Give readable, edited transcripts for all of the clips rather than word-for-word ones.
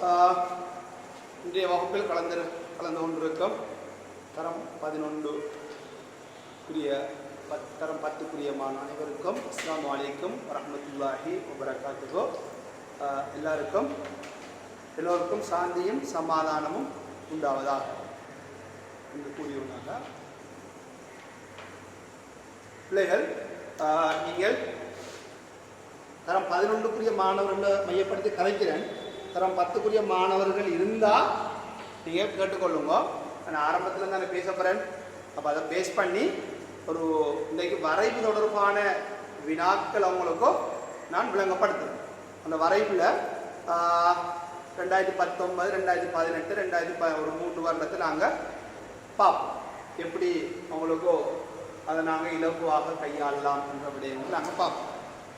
இன்றைய வகுப்பில் கலந்து கொண்டிருக்கும் தரம் 11 தரம் 10 அனைவருக்கும் அஸ்ஸலாமு அலைக்கும் வரஹ்மத்துல்லாஹி வபரகாத்துஹு. எல்லோருக்கும் சாந்தியும் சமாதானமும் உண்டாவதாக என்று கூறியுள்ளாங்க. பிள்ளைகள், நீங்கள் தரம் 11 மாணவர்களை மையப்படுத்தி கலைக்கிறேன். தரம் 10 மாணவர்கள் இருந்தால் நீங்கள் கேட்டுக்கொள்ளுங்க. நான் ஆரம்பத்தில் தான் பேச போகிறேன். அப்போ அதை பேஸ் பண்ணி ஒரு இன்றைக்கு வரைவு தொடர்பான வினாக்கள் அவங்களுக்கும் நான் விளங்கப்படுத்துகிறேன். அந்த வரைவில் 2019, 2018, ஒரு 3 வருடத்தில் நாங்கள் பார்ப்போம் எப்படி அவங்களுக்கோ அதை நாங்கள் இலகுவாக கையாளலாம் என்ற விடயங்கள் நாங்கள் பார்ப்போம்.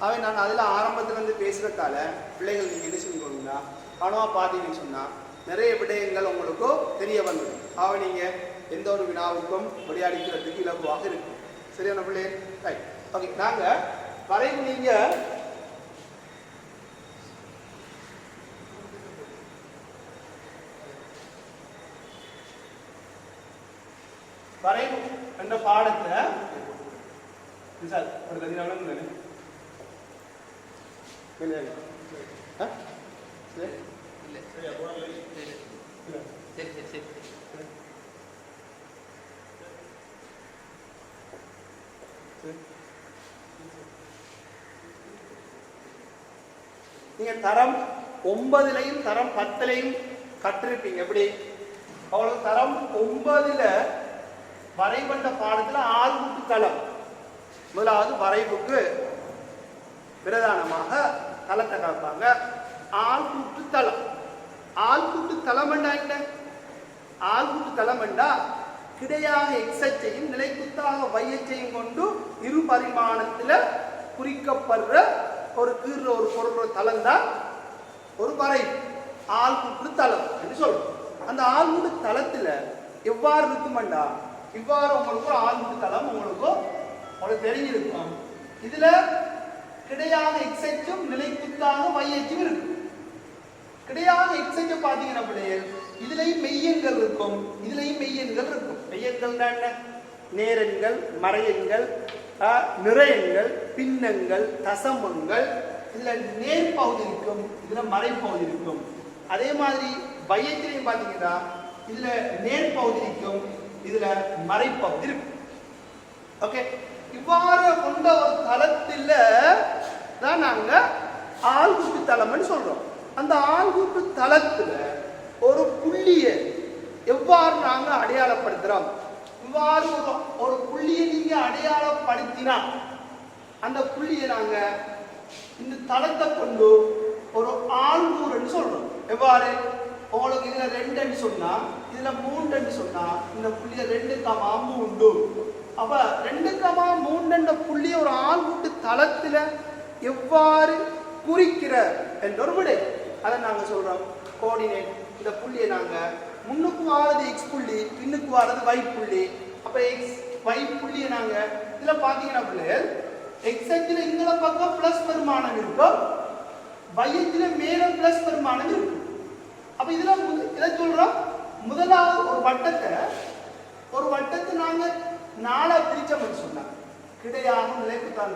அவை நான் அதில் ஆரம்பத்திலேருந்து பேசுகிறதால பிள்ளைகள் நீங்கள் என்ன செஞ்சுக்கணுங்கன்னா கனவா பார்த்தீங்கன்னு சொன்னால் நிறைய விடயங்கள் உங்களுக்கு தெரிய வந்துடும். அவை நீங்கள் எந்த ஒரு வினாவுக்கும் விளையாடிக்கிறதுக்கு இலகுவாக இருக்கும். சரியான பிள்ளை? Right, okay. நாங்கள் வரைவு நீங்கள் வரைவு என்ற பாடத்தை சார் ஒரு பதினாலு நீங்க தரம் 9 தரம் 10 கற்றிருப்பீங்க. எப்படி அவ்வளவு தரம் 9 வரைவண்ட பாடத்துல ஆள்கூட்டு தளம். முதலாவது வரைவுக்கு பிரதானமாக தளத்தை கலப்பாங்க. ஆள்கூட்டு தளம். ஆள்கூட்டு தளம் என்ன? ஆள்கூட்டு தளம் என்றா கிடையாக எக்ஸையும் நிலைக்குத்தாக வையச்சையும் கொண்டு இரு பரிமாணத்தில் குறிக்கப்படுற ஒரு கீழ் ஒரு பொருள் தளம் தான் ஒரு வரைவு. ஆள்கூட்டு தளம் என்று சொல்றோம். அந்த ஆள்கூட்டு தளத்துல எவ்வாறு இருக்குமெண்டா இவ்வாறு உங்களுக்கு ஒரு ஆள்கூட்டு தளம் உங்களுக்கு தெரிஞ்சிருக்கும். இதுல கிடையாக எக்ஸையும் நிலைக்குத்தாக வையச்சும் இருக்கு. கிடையாக எக்ஸையை பார்த்தீங்கன்னா பிள்ளைகள் இதுலயும் மெய்யெண்கள் இருக்கும், இதுலயும் மெய்யெண்கள் இருக்கும். மெய்யெண்கள் தான் என்ன? நேரங்கள், மறையங்கள், நிறையங்கள், பின்னங்கள், தசமங்கள். இதுல நேர்பகுதி இருக்கும், இதுல மறைப்பகுதி இருக்கும். அதே மாதிரி வையத்திலையும் பார்த்தீங்கன்னா இதுல நேர்பகுதி இருக்கும், இதுல மறைப்பகுதி இருக்கும். ஓகே, இவ்வாறு கொண்ட ஒரு தளத்தில் தான் நாங்க ஆள்கூட்டு தளம்னு சொல்றோம். அந்த ஆள்கூட்டு தளத்துல ஒரு புள்ளியை எவ்வாறு நாங்க அடையாளப்படுத்துறோம்? இவ்வாறு ஒரு புள்ளியை நீங்க அடையாளப்படுத்தினா அந்த புள்ளியை நாங்க இந்த தளத்தை கொண்டு ஒரு ஆள்கூறுன்னு சொல்றோம். எவ்வாறு? உங்களுக்கு இதுல 2 சொன்னா, இதுல 3 சொன்னா, இந்த புள்ளிய 2,3. அப்ப 2,3 புள்ளி ஒரு ஆள்கூட்டு தளத்துல எவ்வாறு குறிக்கிற என்ற ஒரு விடை அதை நாங்க சொல்றோம் கோஆர்டினேட். இந்த புள்ளியை நாங்க முன்னுக்கு வாரது எக்ஸ் புள்ளி, பின்னுக்கு வாரது y புள்ளி. அப்ப எக்ஸ் y புள்ளியை நாங்க இதுல பாத்தீங்கன்னா பிள்ளைகள் எக்ஸ் அச்சுல இந்த பக்கம் பிளஸ் பெருமானம் இருக்கும், y அச்சுல மேல பிளஸ் பெருமானம் இருக்கும். அப்ப இதுல இதை சொல்றோம். முதலாவது ஒரு வட்டத்தை நாங்க 4 பிரிச்சோம்னு சொன்னா, கிடையாக நிலைக்குத்தான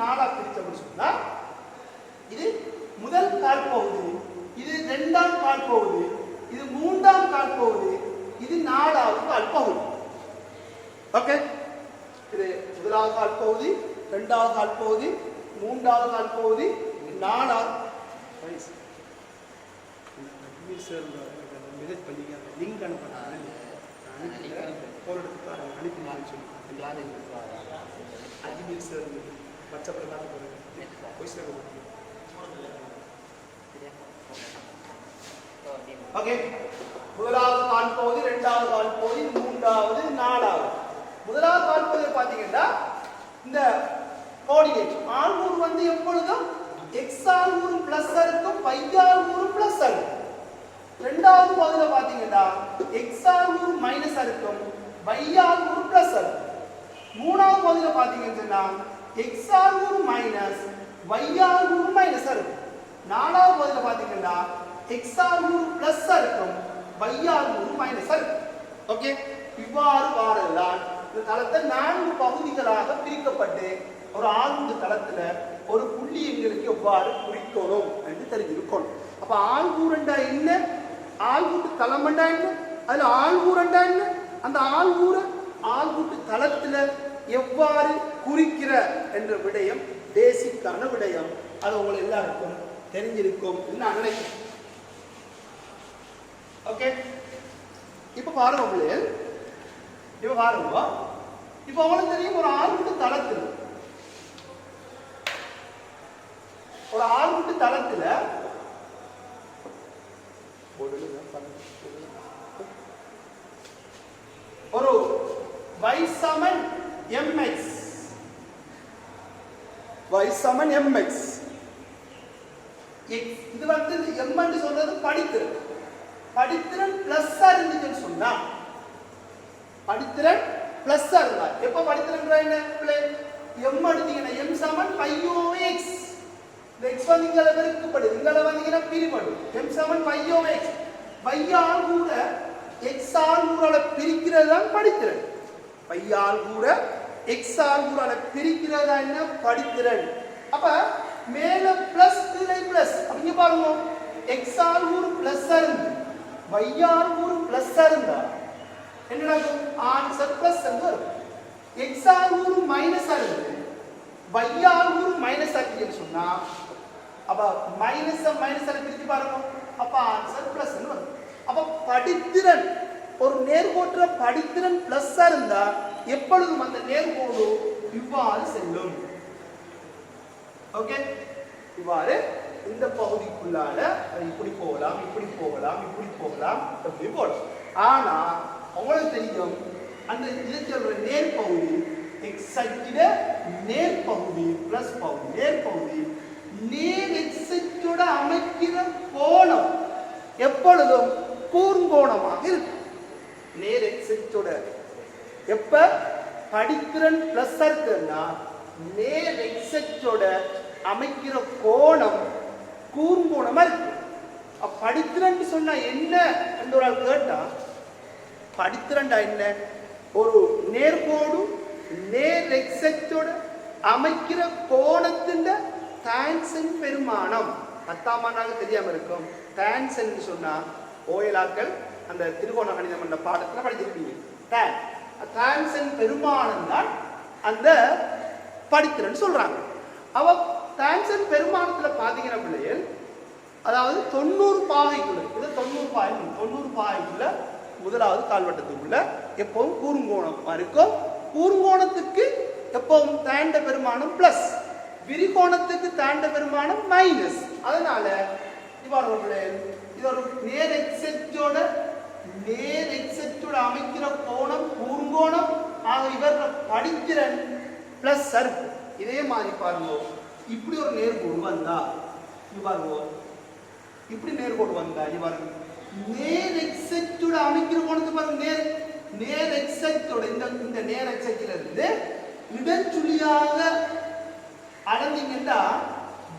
4 பிரிச்சோம்னு சொன்னா, இது முதல் கால் பகுதி, இது 2ஆம் கால் பகுதி, இது 3ஆம் கால் பகுதி, இது 4ஆவது கால் பகுதி. ஓகே, இது முதலாவது கால் பகுதி, 2ஆவது கால் பகுதி, 3ஆவது கால் பகுதி, 4ஆவது லிங்க் அனுப்புறாங்க. ஓகே, முதலாவது கால் பகுதி, 2ஆவது கால் பகுதி, 3ஆவது, 4ஆவது. முதலாவது கால் பகுதியை பார்த்தீங்கன்னா இந்த கோஆர்டினேட் ஆள்கூறு எப்பொழுதும் எக்ஸ் ஆள்கூறு பிளஸ் இருக்கும், y ஆள்கூறு பிளஸ் இருக்கும். 2ஆவது பகுதியில் பார்த்தீங்கன்னா எக்ஸ் ஆள்கூறு மைனஸ் இருக்கும், y ஆள்கூறு பிளஸ் இருக்கும். 3ஆவது பகுதியில் பார்த்தீங்கன்னா எக்ஸ் ஆள்கூறு மைனஸ் y ஆள்கூறு மைனஸ் இருக்கும். 4ஆவது பகுதியில் பார்த்தீங்கன்னா x ஆல் 100 பிளஸ் இருக்கும் y ஆல் 100 மைனஸ் இருக்கும். ஓகே, இவ்வாறு வாரதான் இந்த தளத்தை 4 பகுதிகளாக பிரிக்கப்பட்டு ஒரு ஆழ்ந்த தளத்துல ஒரு புள்ளி எங்களுக்கு எவ்வாறு குறிக்கணும் என்று தெரிஞ்சிருக்கணும். அப்ப ஆள்கூரண்டா என்ன, ஆள்கூட்டு தளமண்டா என்ன, அதுல ஆள்கூரண்டா என்ன, அந்த ஆள்கூட்டு தளத்துல எவ்வாறு குறிக்கிற என்ற விடயம் பேசிக்கான விடயம். அது உங்களுக்கு எல்லாருக்கும் தெரிஞ்சிருக்கும் நான் நினைக்கிறேன். ஓகே, இப்ப பாருங்க இப்ப உங்களுக்கு தெரியும் ஒரு ஆள்கூட்டு தளத்தில் ஒரு y சமன் mx இது வந்து m என்று சொல்றது படித்திறன் பிளஸ் இருந்துச்சுன்னு சொன்னா படித்திறன் பிளஸ் இருந்தா எப்ப படித்திறன் என்ன m எடுத்தீங்கன்னா m சமன் π/x இந்த x வந்து இங்கல பெருக்கப்படுது, இங்கல வந்து இங்க பிரிபடும். m சமன் π/x y ஆல் கூட x ஆல் கூறால பிரிக்கிறது தான் படித்திறன். y ஆல் கூட x ஆல் கூறால பிரிக்கிறது தான் என்ன படித்திறன். அப்ப மேல பிளஸ் கீழே பிளஸ் அப்படிங்க பாருங்க, x ஆல் கூறு பிளஸ் இருந்து y ஆல் கூறு பிளஸ் இருந்தா என்ன நடக்கும், ஆன்சர் பிளஸ் வரும். x ஆல் கூறு மைனஸ் இருந்து y ஆல் கூறு மைனஸ் ஆக்கின்னு சொன்னா அப்ப மைனஸ் பிரிச்சு பாருங்க, அப்ப ஆன்சர் பிளஸ் வரும். அப்ப படித்திறன் ஒரு நேர்கோட்டுல படித்திறன் பிளஸ் இருந்தா எப்பொழுதும் அந்த நேர்கோடு இவ்வாறு செல்லும். ஓகே, இவ்வாறு இந்த பகுதிக்குள்ளால இப்படி போகலாம் அப்படி போகலாம். ஆனா உங்களுக்கு தெரியும் அந்த இதுல நேர்பகுதி எக்ஸ் அச்சிட நேர்பகுதி பிளஸ் பகுதி நேர்பகுதி நேர் எக்ஸ் அச்சோட அமைக்கிற கோணம் எப்பொழுதும் கூர்ங்கோணமாக இருக்கும். நேர் எக்ஸ் அச்சோட எப்ப படித்திறன் பிளஸ் இருக்குன்னா நேர் எக்ஸ் அச்சோட அமைக்கிற கோணம் கூர்ங்கோணமா இருக்கு. படித்திறன் சொன்னா என்ன என்று ஒரு ஆள் கேட்டா, படித்திறன்டா என்ன, ஒரு நேர்கோடு நேர் எக்ஸ் அச்சோட அமைக்கிற கோணத்தின் டான்சன் பெருமானம். 10ஆம் ஆண்டாக தெரியாம இருக்கும். டான்சன் சொன்னா ஓயலாக்கள் அந்த திருகோண கணிதம் என்ற பாடத்துல படிச்சிருப்பீங்க. டான்சன் பெருமானம் தான் அந்த படித்திறன் சொல்றாங்க. அவ டான்சன் பெருமானத்துல பாத்தீங்கன்னா பிள்ளைகள், அதாவது 90 பாகைக்குள்ள, இது 90 பாகைக்குள்ள முதலாவது கால்வட்டத்துக்குள்ள எப்பவும் கூர்ங்கோணம் இருக்கும். கூர்ங்கோணத்துக்கு எப்பவும் தாண்ட பெருமானம் பிளஸ், விரிகோணத்துக்கு தாண்ட பெருமானம் மைனஸ். அதனால இது ஒரு நேர் எக்ஸோட அமைக்கிற கோணம் கூர்ங்கோணம். ஆக இவர படித்திறன் பிளஸ் இருக்கு. இதே மாதிரி பாருங்க, இப்படி ஒரு நேர்கோடு வந்தா பாருங்க, இப்படி நேர்கோடு வந்தா பாருங்க, நேர் எக்ஸோட அமைக்கிற கோணத்தை பாருங்க, நேர் எக்ஸோட இந்த நேர் எக்ஸில இருந்து இடச்சுழியாக அடைந்தீங்கன்னா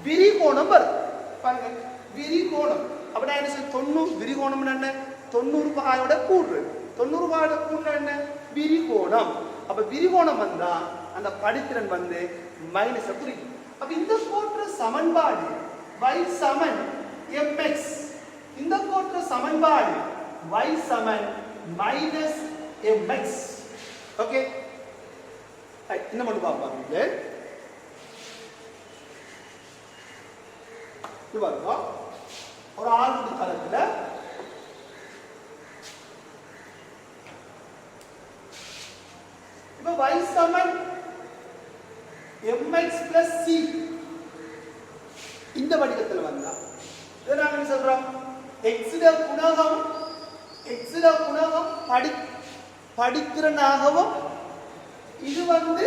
விரிகோணம் வரும். பாருங்க விரிகோணம் அப்படின்னா என்ன, 90 விரிகோணம் என்ன, 90 பாயோட கூறு, 90 பாயோட கூறு என்ன விரிகோணம். அப்ப விரிகோணம் வந்தா அந்த படித்திறன் வந்து மைனஸ் குறிக்கும். அப்ப இந்த கோற்ற சமன்பாடு y சமன் mx, இந்த கோற்ற சமன்பாடு y சமன் மைனஸ் mx. ஓகே, இன்னும் மட்டும் பார்ப்பாங்க. ஒரு ஆழ்ந்த தளத்துல இப்ப y சமன் mx plus c இந்த வடிவத்தில் வந்தா இதை நாங்க என்ன சொல்றோம், x குணகம் படித்திறனாகவும் இது வந்து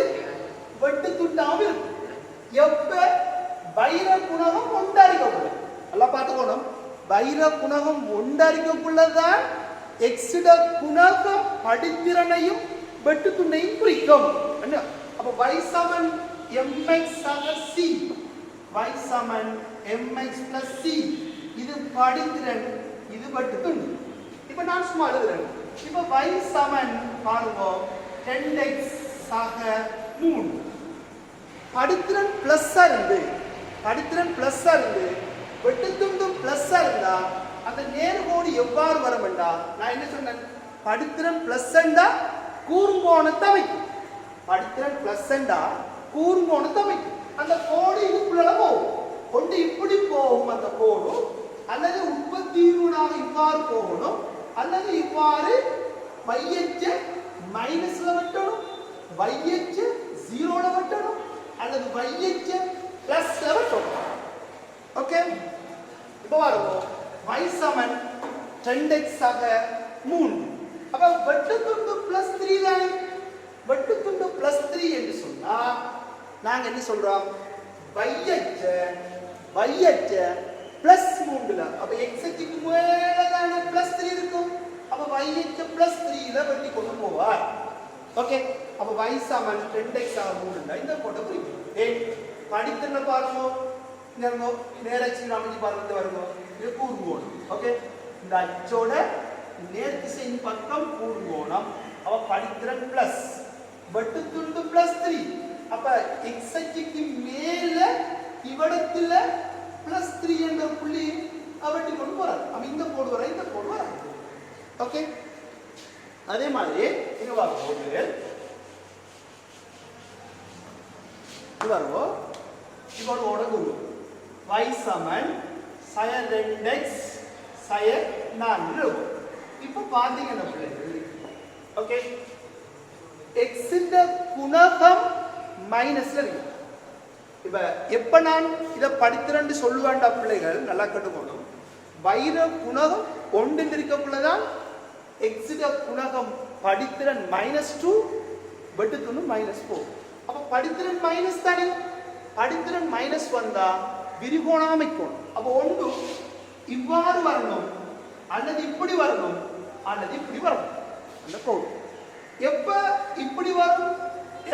வெட்டு துண்டாகவும் இருக்கும். எப்ப வைர குணகம் ஒன்றறிக்கக்குள்ள, நல்லா பார்த்துக்கணும், வைர குணகம் ஒன்றறிக்கக்குள்ளதான் எக்ஸிட குணகம் படித்திறனையும் வெட்டு துண்டையும் குறிக்கும். அப்ப y சமன் mx c, y சமன் mx plus c இது படித்திறன், இது பட்டு துண்டு. இப்ப நான் சும்மா எழுதுறேன். இப்ப y சமன் பாருங்க 10x ஆக 3. படித்திறன் பிளஸ்ஸா இருந்து வெட்டு துண்டும் பிளஸ்ஸா இருந்தா அந்த நேர்கோடு எவ்வாறு வரும்டா? நான் என்ன சொன்னேன்? படித்திறன் பிளஸ்ஸண்டா கூர்ங்கோணத்தை வைக்கும். படித்திறன் பிளஸ்ஸண்டா கூர்ங்கோணத்தை வைக்கும். அந்த கோடு இதுக்குள்ள போகும். கொண்டு இப்படி போகும் அந்த கோடு, அல்லது உற்பத்தியூடாக இவ்வாறு போகணும், அல்லது இவ்வாறு வையச்ச மைனஸ்ல வெட்டணும், வையச்ச ஜீரோல வெட்டணும், அல்லது வையச்ச பிளஸ்ல வெட்டணும். ஓகே, இப்போ பாருங்க y சமன் 10x ஆக 3. அப்ப வெட்டுத்துண்டு பிளஸ் 3 தானே? வெட்டுத்துண்டு பிளஸ் 3 என்று சொன்னா நாங்க என்ன சொல்றோம்? வையச்ச பிளஸ் 3ல, அப்ப x அச்சுக்கு மேல தானே பிளஸ் 3 இருக்கும். அப்ப வையச்ச பிளஸ் 3ல வெட்டி கொண்டு போவார். ஓகே, அப்ப y சமன் 10x ஆக 3 இந்த கோட்டை குறிக்கும். படித்தன பாருங்க, நேரச்சி அமைச்சு பாருங்க வருங்க, இது கூர்ங்கோணம். ஓகே, இந்த அச்சோட நேர் திசையின் பக்கம் கூர்ங்கோணம். அப்ப படித்திறன் பிளஸ் வெட்டுத்துண்டு பிளஸ் 3. அப்ப x அச்சுக்கு மேல இவடத்துல பிளஸ் 3 என்ற புள்ளி வெட்டி கொண்டு போறாரு. அப்ப இந்த கோடு வர இந்த கோடு வர. ஓகே, அதே மாதிரி இங்க பாருங்க, இது ஓட குரு y சமன் sin 2x sin 4. இப்போ பாத்தீங்கன்னா பிள்ளைகள், ஓகே, x இந்த குணகம் மைனஸ்ல இருக்கு. இப்ப எப்ப நான் இத படித்திரண்டு சொல்லுவேன்டா பிள்ளைகள், நல்லா கண்டுக்கணும். வைர குணகம் ஒன்றில் இருக்கக்குள்ளதான் x குணகம் படித்திறன் -2 வெட்டுத்துண்டு -4. அப்ப படித்திறன் மைனஸ் தானே, படித்திறன் மைனஸ் வந்தா விரிகோணம் அமைக்கணும். அப்ப ஒன்று இவ்வாறு வரணும், அல்லது இப்படி வரணும், அல்லது இப்படி வரணும். அந்த கோடு எப்ப இப்படி வரும்,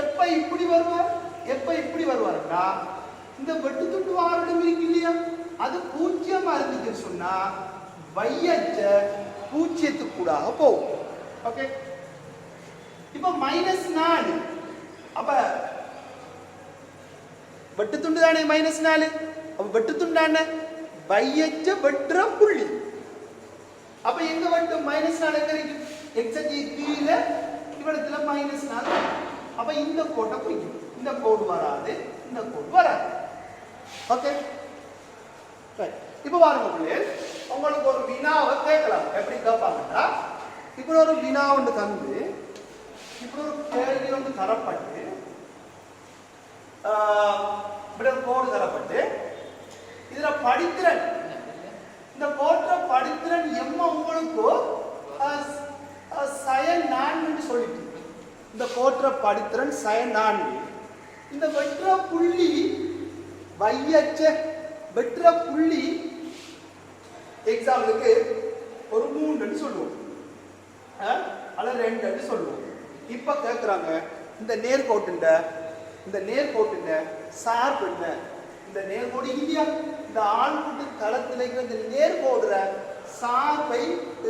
எப்ப இப்படி வருவார், எப்ப இப்படி வருவார்னா இந்த வெட்டுத்துண்டு வாரிடம் இருக்கு இல்லையா, அது 0 இருந்துச்சுன்னு சொன்னா வையச்ச 0க்கு கூடாக போகும். ஓகே, இப்ப -4, அப்ப வெட்டுத்துண்டு தானே -4. அப்ப வெட்டுத்துண்டான வையச்ச வெட்டுற புள்ளி. அப்ப எங்க வெட்டும்? -4 எங்க இருக்கு? x அச்சுக்கு கீழே இவடத்துல -4. அப்ப இந்த கோட்டை குறிக்கும். இந்த கோடு வராது, இந்த கோடு வராது. Okay, right. இப்போ பாருங்க பிள்ளைகள், உங்களுக்கு ஒரு வினாவை கேட்கலாம். எப்படி கேட்பாங்கன்னா, இப்படி ஒரு வினா ஒன்று தந்து, இப்படி ஒரு கேள்வி ஒன்று தரப்பட்டு, இப்படி ஒரு கோடு தரப்பட்டு, இதுல படித்திறன், இந்த கோட்டை படித்திறன் எம்ம உங்களுக்கு sin 4 சொல்லிட்டு, இந்த கோட்டை படித்திறன் sin 4. இந்த வெற்ற புள்ளி வையச்ச வெற்ற புள்ளி எக்ஸாம்பிளுக்கு ஒரு 3 சொல்லுவோம், அல்லது 2 சொல்லுவோம். இப்ப கேட்கிறாங்க, இந்த நேர்கோட்டுண்ட சார்பு என்ன? இந்த நேர்கோடு இல்லையா, இந்த ஆள்கூட்டு தளத்தில் இந்த நேர்கோடுற சார்பை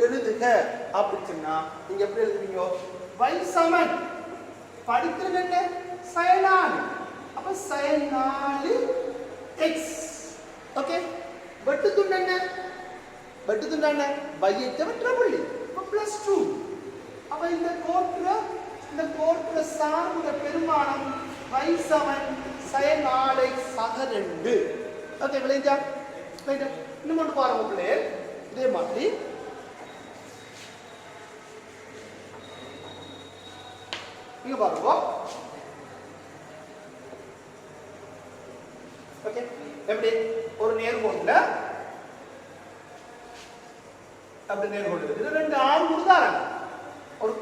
எழுதுக அப்படின்னு சொன்னா நீங்க எப்படி எழுதுவீங்க? y சமன் படிக்கிறது என்ன? sin 4. அப்ப sin 4x. ஓகே, வெட்டுத்துண்டு என்ன? வெட்டுத்துண்டு என்ன? வையச்ச வெட்டுற புள்ளி. அப்ப +2. அப்ப இந்த கோட்டுற சார்புட பெருமானம் y சமன் sin 4x ஆக 2. ஓகே, விளைஞ்சா இன்னும் ஒன்று பாருங்க பிள்ளையே, இதே மாதிரி இங்க பாருங்க. ஓகே, எப்படி ஒரு நேர்கோட்டுல அப்படி நேர்கோடு இருக்குது, 2 ஆர்கூடு தாராங்க. ஒரு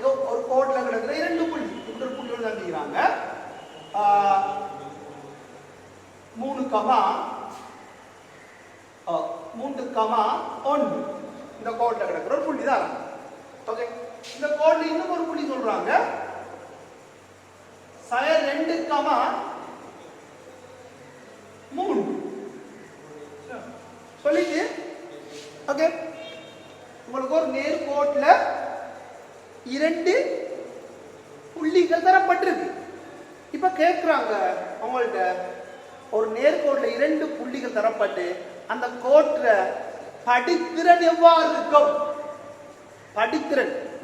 கோட்ல கிடக்குற 2 புள்ளி, இப்படி ஒரு புள்ளி தந்துக்கிறாங்க. 3,1 இந்த கோட்ல கிடக்குற ஒரு புள்ளி தாராங்க. ஓகே, இந்த கோட்ல இன்னும் ஒரு புள்ளி சொல்றாங்க, sin 2,3 சொல்லிட்டு 2 புள்ளிகள் தரப்பட்டிருக்கு. இப்ப கேட்கிறாங்க உங்கள்ட்ட ஒரு நேர்கோட்டுல 2 புள்ளிகள் தரப்பட்டு அந்த கோட்டுல படித்திறன் எவ்வாறு இருக்கும்?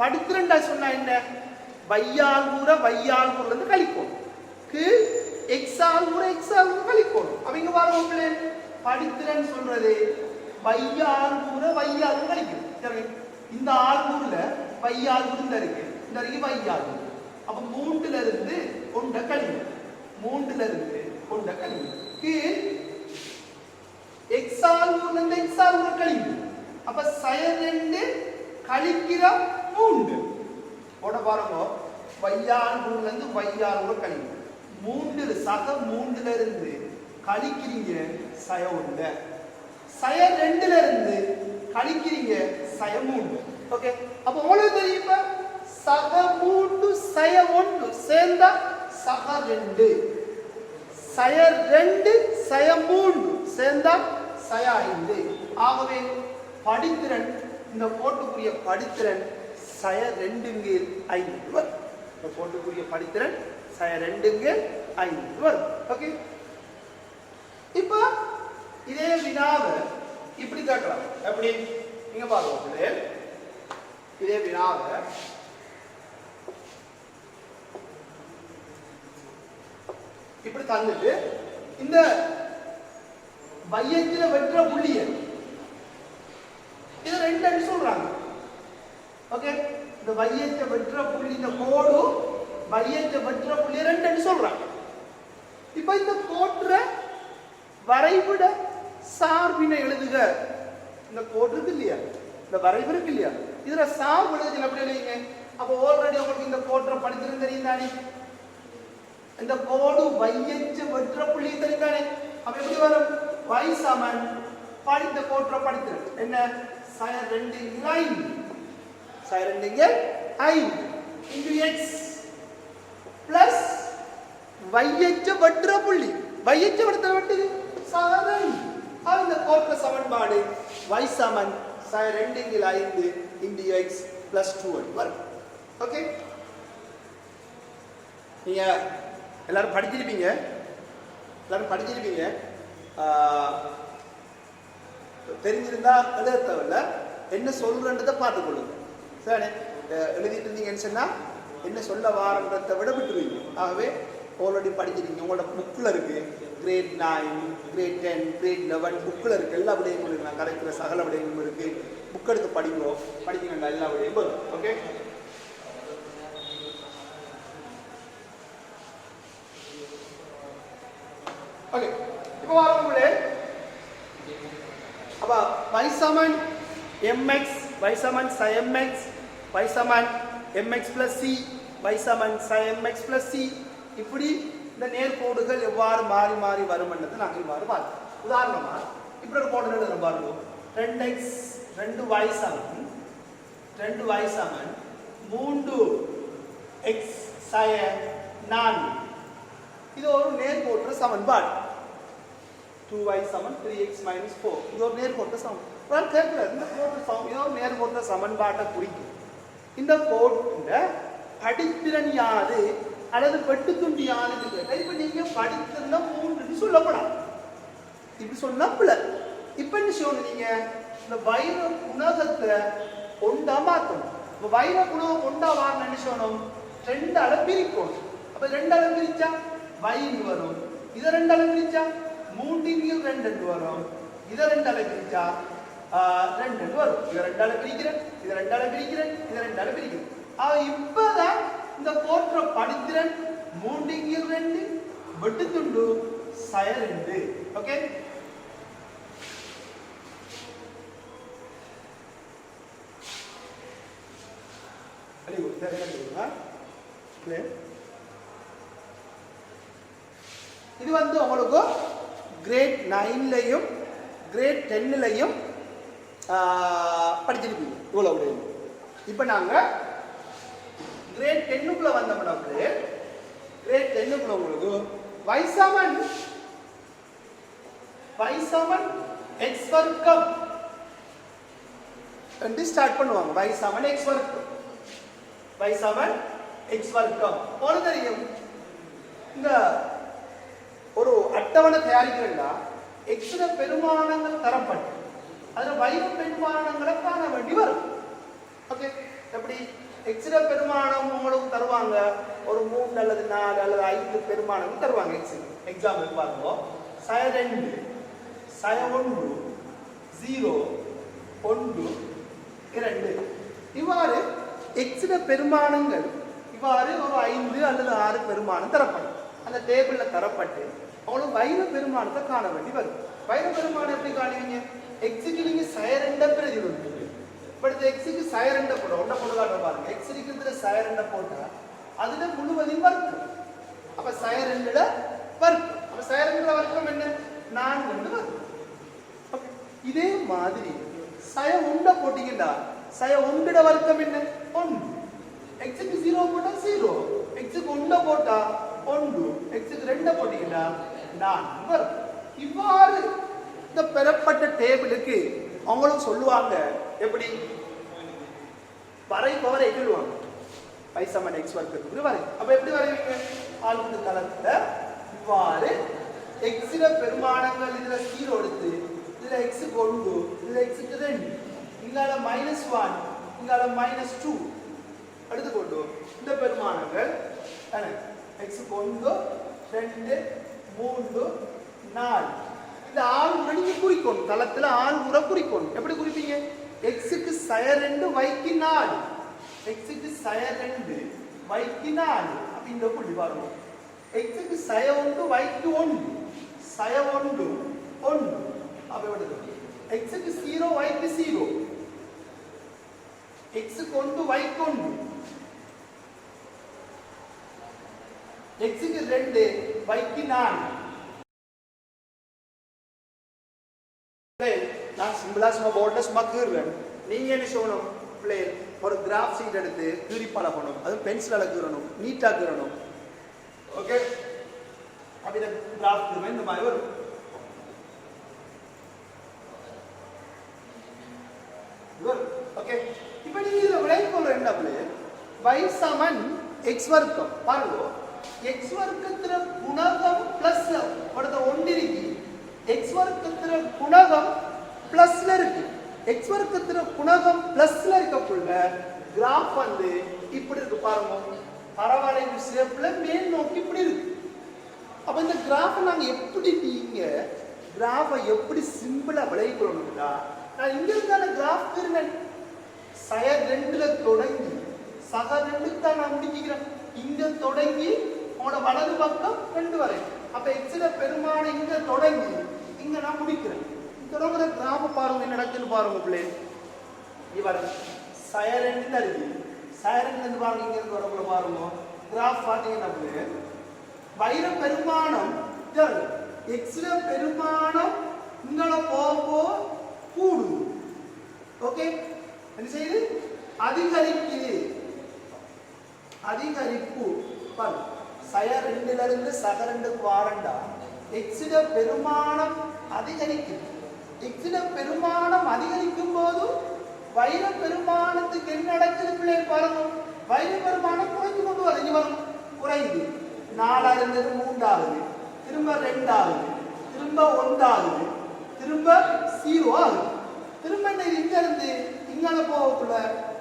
படித்திறன் சொன்னா என்ன? வையால் கூற இருந்து கழிக்கணும். எக்ஸால் கூற கழிக்கணும். அவங்க பாருங்க படித்திறன் சொல்றது வையால் கூற கழிக்கணும். இந்த ஆள்கூர்ல வையால் கூறு இந்த இருக்கு வையால். அப்ப 3ல இருந்து 1 கழிக்கணும். 3ல இருந்து 1 கழிக்கணும். கீழ் எக்ஸால் கூற கழிக்கணும். அப்ப சய 2 கழிக்கிற 3 ஓட பாருங்க. வையால் கூறுல இருந்து வையால் கூற கழிக்கணும். 3 சக 3ல இருந்து கழிக்கிறீங்க சய 1. சய 2ல இருந்து கழிக்கிறீங்க சய 3. ஓகே, அப்ப உங்களுக்கு தெரியுமா சக 3 சய 1 சேர்ந்தா சக 2. சய 2 சய 3 சேர்ந்தா சய 5. ஆகவே படித்திறன் இந்த கோட்டுக்குரிய படித்திறன் சய 2/5 வரும். இந்த கோட்டுக்குரிய படித்திறன் சய 2/5 வரும். ஓகே, இப்ப இதே வினாவை இப்படி கேட்கலாம். எப்படி? நீங்க பாருங்க, இதே வினாவை இப்படி தந்துட்டு இந்த வையத்தில வெற்ற புள்ளிய இது 2 சொல்றாங்க. ஓகே, இந்த வையத்தை வெற்ற புள்ளி இந்த கோடு வையத்தை வெற்ற புள்ளி 2 சொல்றாங்க. இப்ப இந்த கோட்டுற வரைபட சார்பினை எழுதுக. இந்த கோடு இருக்கு இல்லையா, இந்த வரைவு இருக்கு இல்லையா, இதுல சார்பு எழுதுங்க. எப்படி எழுதுங்க? அப்ப ஆல்ரெடி உங்களுக்கு இந்த கோட்டுற படித்திறன் தெரியும் தானே? இந்த கோடு வையச்சு வெற்ற புள்ளி தெரியும் தானே? அப்ப எப்படி வரும்? y சமன் படித்த கோட்டுற படித்திறன் என்ன? சய 2/5 into x plus வையச்சு வெற்ற புள்ளி. வையச்சு வெற்ற வெட்டுது சமன். இந்த கோட்டுற சமன்பாடு y சமன் சய 2/5 into x plus 2 வரும். ஓகே, நீங்க எல்லாரும் படிச்சிருப்பீங்க. தெரிஞ்சிருந்தா எழுத தேவையில்ல, என்ன சொல்றன்றதை பார்த்துக்கொள்ளுங்க. சரி, எழுதிட்டு இருந்தீங்கன்னு சொன்னா என்ன சொல்ல வாரன்றதை விட விட்டுருவீங்க. ஆகவே ஆல்ரெடி படிச்சிருக்கீங்க. உங்களோட புக்கில் இருக்கு. கிரேட் 9, கிரேட் 10, கிரேட் 11 புக்கில் இருக்கு. எல்லா விடயங்களும் இருக்கு. நான் கலைக்கிற சகல விடயங்களும் இருக்கு. புக் எடுத்து படிக்கணும்டா எல்லா விடயமும் வரும். ஓகே, ஓகே, இப்போ வரவங்களே அப்ப y சமன் mx, y சமன் sin mx, y சமன் mx plus c, y சமன் sin mx plus c. இப்படி இந்த நேர்கோடுகள் எவ்வாறு மாறி மாறி வரும் என்றதை நாங்கள் இவ்வாறு பார்ப்போம். உதாரணமா இப்படி ஒரு கோடு எழுதுறோம் பாருங்க. 2y சமன் 3x sin 4. இது ஒரு நேர்கோட்டு சமன்பாடு. 2y சமன் 3x minus 4. இது ஒரு நேர்கோட்டு சமன்பாடு. கேட்கல, இந்த கோட்டு நேர்கோட்டு சமன்பாட்டை குறிக்கும். இந்த கோட்டுல படித்திறன் யாது அல்லது வெட்டுத்துண்டு யாதுன்னு கேட்டா இப்ப நீங்க படித்திருந்தா 3 சொல்லப்படாது. இப்படி சொன்னப்பல இப்ப என்ன சொல்லணும்? நீங்க இந்த வைர குணகத்தை ஒண்டா மாத்தணும். இப்ப வைர குணகம் ஒண்டா வாரணும் என்ன சொல்லணும்? 2 ஆல பிரிக்கணும். அப்ப 2 ஆல பிரிச்சா வைன்னு வரும். இதை 2 ஆல பிரிச்சா 3/2 வரும். இதை 2 ஆல பிரிச்சா 2 வரும். இதை 2 ஆல பிரிக்கிறேன், இதை 2 ஆல பிரிக்கிறேன், இதை 2 ஆல பிரிக்கிறேன். இப்பதான் இந்த கோட்டுற படித்திறன் 3/2 வெட்டுத்துண்டு சய 2. ஓகே, இது வந்து உங்களுக்கு கிரேட் 9லயும் கிரேட் 10லயும் படிச்சிருப்பீங்க. இவ்வளவு இப்ப நாங்க கிரேட் 10க்குள்ள வந்தோம்னா கிரேட் 10க்குள்ள உங்களுக்கு y சமன் x வர்க்கம் என்று ஸ்டார்ட் பண்ணுவாங்க. y சமன் x வர்க்கம். y சமன் x வர்க்கம். போல தெரியும். இந்த ஒரு அட்டவணை தயாரிக்கிறேன்னா x ன பெருமானங்கள் தரப்பட்டு அதுல y ன பெருமானங்களை காண வேண்டி வரும். ஓகே, எப்படி x ன பெருமானம் உங்களுக்கு தருவாங்க, ஒரு 3 அல்லது 4 அல்லது 5 பெருமானம் தருவாங்க x. எக்ஸாம்பிள் பாருங்க, sin 2 sin 1 0 1 2 இவ்வாறு x ன பெருமானங்கள் இவ்வாறு ஒரு 5 அல்லது 6 பெருமானம் தரப்படும். அந்த டேபிள்ல தரப்பட்டு உங்களுக்கு y ன பெருமானத்தை காண வேண்டி வரும். y ன பெருமானம் எப்படி காணுவீங்க? x க்கு நீங்க sin 2 பிரதிநிதித்துவம். இப்ப x க்கு sin 2 போட ஒண்ண போடுறதா பாருங்க. x க்கு இதுல sin 2 போட்டா அதுல முழுவதும் வர்க்கம். அப்ப sin 2 ல வர்க்கம். அப்ப sin 2 ல வர்க்கம் என்ன? 4 வரும். இதே மாதிரி sin 1 போட்டீங்கடா sin 1 ட வர்க்கம் என்ன? 1. x க்கு 0 போட்டா 0, x க்கு 1 போட்டா 1, x க்கு 2 போட்டீங்கடா 4 வரும். இவ்வாறு இந்த பெறப்பட்ட டேபிளுக்கு அவங்களும் சொல்லுவாங்க எப்படி வரை பவர் எழுதுவாங்க y சமன் x வர்க்கத்துக்கு வரை. அப்ப எப்படி வரைவீங்க? ஆல்குட்டு தளத்துல இவ்வாறு x ன பெருமானங்கள் இதுல 0 எடுத்து இதுல x க்கு 1 இதுல x க்கு 2 இங்கால -1 இங்கால -2 எடுத்து கொண்டு இந்த பெருமானங்கள் x க்கு 1 2 3 4 இந்த ஆள் நீங்க குறிக்கணும். தளத்துல ஆள் முறை குறிக்கணும். எப்படி குறிப்பீங்க? x க்கு sin 2 y க்கு 4, x க்கு sin 2 y க்கு 4. அப்ப இந்த புள்ளி பாருங்க, x க்கு sin 1 y க்கு 1 sin 1 1. அப்ப எப்படி x க்கு 0 y க்கு 0, x க்கு 1 y க்கு 1, x க்கு 2 y க்கு 4. நான் சிம்பிளா சும்மா போர்ட்ல சும்மா கீறுறேன். நீங்க என்ன செய்யணும்? பிளேன் ஒரு கிராஃப் ஷீட் எடுத்து கீறி பழகணும். அது பென்சிலால கீறணும், நீட்டா கீறணும். ஓகே, அப்படி இந்த கிராஃப் கீறுவேன் இந்த மாதிரி வரும். ஓகே, இப்போ நீங்க இத விளைக்கொள்ள என்ன பிளேன் y சமன் x வர்க்கம். பாருங்க, x வர்க்கத்துல குணகம் பிளஸ் அடுத்த 1 இருக்கு. x வர்க்கத்துல குணகம் பிளஸ்ல இருக்கு. x வர்க்கத்துல குணகம் பிளஸ்ல இருக்கக்குள்ள கிராஃப் வந்து இப்படி இருக்கு பாருங்க. பரவளைவு ஷேப்ல மேல் நோக்கி இப்படி இருக்கு. அப்ப இந்த கிராஃப் நாங்க எப்படி நீங்க கிராஃபை எப்படி சிம்பிளா விளைக்கணும்னா, நான் இங்க இருந்தான கிராஃப் திருநன் சய 2ல தொடங்கி சக 2க்கு தான் நான் முடிக்கிறேன். இங்க தொடங்கி உங்களோட வலது பக்கம் 2 வரை. அப்ப x ல பெருமானம் இங்க தொடங்கி இங்க நான் முடிக்கிறேன். தொடங்குற கிராஃப் பாருங்க என்ன நடக்குன்னு பாருங்க பிள்ளை. இவர் சயரண்ட் இருக்கு. சயரண்ட் இருந்து பாருங்க இங்க இருந்து வரக்குள்ள பாருங்க கிராஃப் பாத்தீங்கன்னா பிள்ளை வைர பெருமானம் x ல பெருமானம் இங்கல போகோ கூடுது. ஓகே, என்ன செய்யுது? அதிகரிக்குது. அதிகரிப்பு பாருங்க. சய 2ல இருந்து சக 2க்கு வாரண்டா x ல பெருமானம் அதிகரிக்குது. x ல பெருமானம் அதிகரிக்கும் போது வைர பெருமானத்துக்கு என்ன நடக்குது பிள்ளை பாருங்க. வைர பெருமானம் குறைஞ்சு கொண்டு வருது. வரும் குறையுது. 4 இருந்தது 3 ஆகுது, திரும்ப 2 ஆகுது, திரும்ப 1 ஆகுது, திரும்ப 0 ஆகுது. திரும்ப இங்க இருந்து இங்கால போகக்குள்ள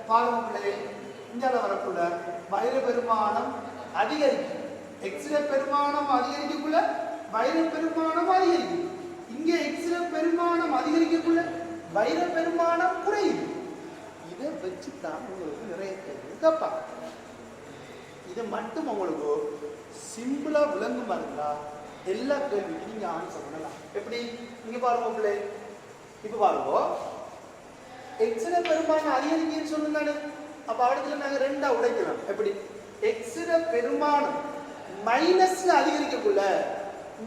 பாருங்க பிள்ளை, இங்கால வரக்குள்ள வைர பெருமானம் அதிகரிக்கும். x ல பெருமானம் அதிகரிக்கக்குள்ள வைர பெருமானம் அதிகரிக்கும். இங்க x ல பெருமானம் அதிகரிக்கக்குள்ள வைர பெருமானம் குறையுது. இதை வச்சு தான் உங்களுக்கு நிறைய கேள்வி கேட்பாங்க. இதை மட்டும் உங்களுக்கு சிம்பிளா விளங்கும் இருந்தா எல்லா கேள்விக்கும் நீங்க ஆன்சர் பண்ணலாம். எப்படி? இங்க பாருங்க பிள்ளை, இப்ப பாருங்க x ல பெருமானம் அதிகரிக்குன்னு சொன்னானே, அப்ப அடுத்துல நாங்க 2ஆ உடைக்கலாம். எப்படி? x ல பெருமானம் மைனஸ்ல அதிகரிக்கக்குள்ள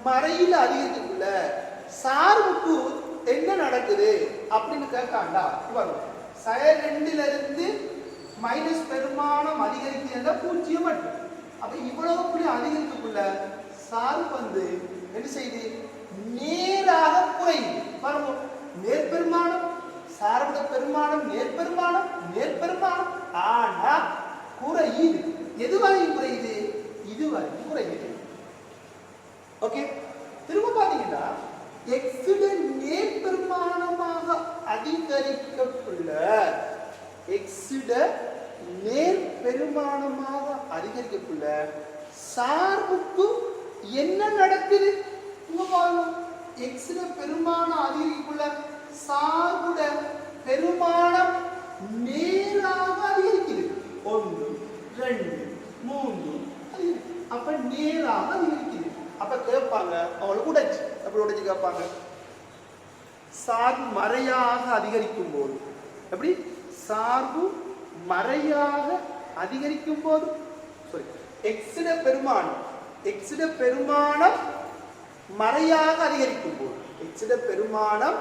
மறையில அதிகரிக்கக்குள்ள சார்புக்கு என்ன நடக்குது அப்படின்னு கேட்காண்டா. வரும் சய 2ல இருந்து மைனஸ் பெருமானம் அதிகரிக்கிறதா 0 மட்டும். அப்ப இவ்வளவு புள்ளி அதிகரிக்கக்குள்ள சார்பு வந்து என்ன செய்யுது? நேராக குறையுது. பாருங்க, நேர்பெருமானம் சார்புட பெருமானம் நேர்பெருமானம் நேர்பெருமானம். ஆனா குறையுது. எதுவரையும் குறையுது? இதுவரையும் குறையுது. ஓகே, திரும்ப பாத்தீங்கன்னா எக்ஸுட நேர் பெருமானமாக அதிகரிக்கக்குள்ள எக்ஸுட நேர் பெருமானமாக அதிகரிக்கக்குள்ள சார்புக்கு என்ன நடக்குது? இங்க பாருங்க, எக்ஸுட பெருமானம் அதிகரிக்கக்குள்ள சார்புட பெருமானம் நேராக அதிகரிக்குது. 1 2 3 அப்ப நேராக அதிகரிக்குது. அப்ப கேட்பாங்க அவங்களுக்கு உடைச்சு அப்படி உடைச்சு கேட்பாங்க, சார்பு மறையாக அதிகரிக்கும் போது எப்படி? சார்பு மறையாக அதிகரிக்கும் போது எக்ஸிட பெருமானம் மறையாக அதிகரிக்கும் போது எக்ஸிட பெருமானம்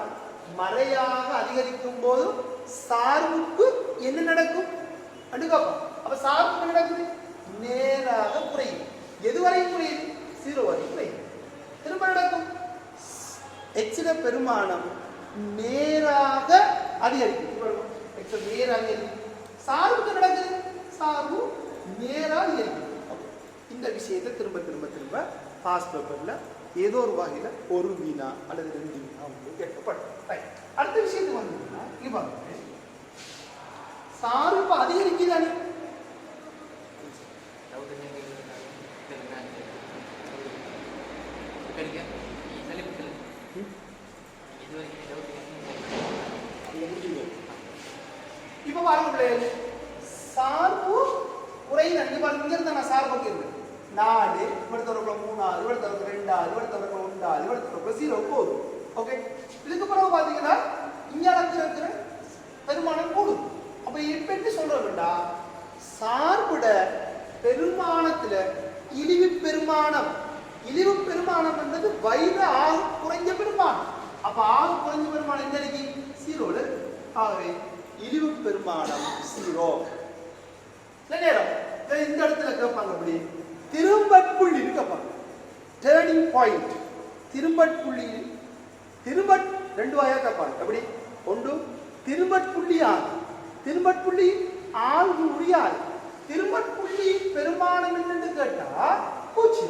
மறையாக அதிகரிக்கும் போது சார்புக்கு என்ன நடக்கும்? அப்ப சார்பு என்ன நடக்குது? நேராக குறையும். எதுவரை குறையுது? 0 வரை குறையும். திரும்ப நடக்கும், எக்ஸிட பெருமானம் நேராக அதிகரிக்கும். நேராக அதிகரிக்கும். சார்புக்கு நடக்குது? சார்பு நேராக அதிகரிக்கும். இந்த விஷயத்தை திரும்ப திரும்ப திரும்ப பாஸ் பேப்பர்ல ஏதோ ஒரு வகையில ஒரு வினா அல்லது 2 வினா கேட்கப்படும். அடுத்த விஷயத்துக்கு வந்தீங்கன்னா இங்க பாருங்க, சார்பு அதிகரிக்குதானே? இப்ப பாருங்க, சார்பு குறையுது. இங்க இருந்து நான் சார்பு வைக்கிறேன் 4, இவடுத்தவர்கள் 3, இவடுத்தவர்கள் 2, இவடுத்தவர்கள் 1, இவடுத்தவர்கள் 0 போதும். ஓகே, இதுக்கு பிறகு பாத்தீங்கன்னா இங்க இருக்கிற பெருமானம் கூடும். அப்ப இப்ப என்ன சொல்றோம்டா, சார்புட பெருமானத்துல இழிவு பெருமானம் என்பது வைர ஆக குறைஞ்ச பெருமானம். அப்ப ஆக குறைஞ்ச பெருமானம் எந்த இருக்கு? 0. ஆகவே இழிவு பெருமானம் 0. நேரம் இந்த இடத்துல கேட்பாங்க, அப்படி திரும்பட்புள்ளி கேட்பாங்க. டேர்னிங் பாயிண்ட் திரும்பட்புள்ளி, திரும்ப 2 வாயா கேட்பாங்க. அப்படி 1 திரும்பட்புள்ளி ஆள்கு உரியாது. திரும்பட்புள்ளி பெருமானம் என்னன்னு கேட்டா 0.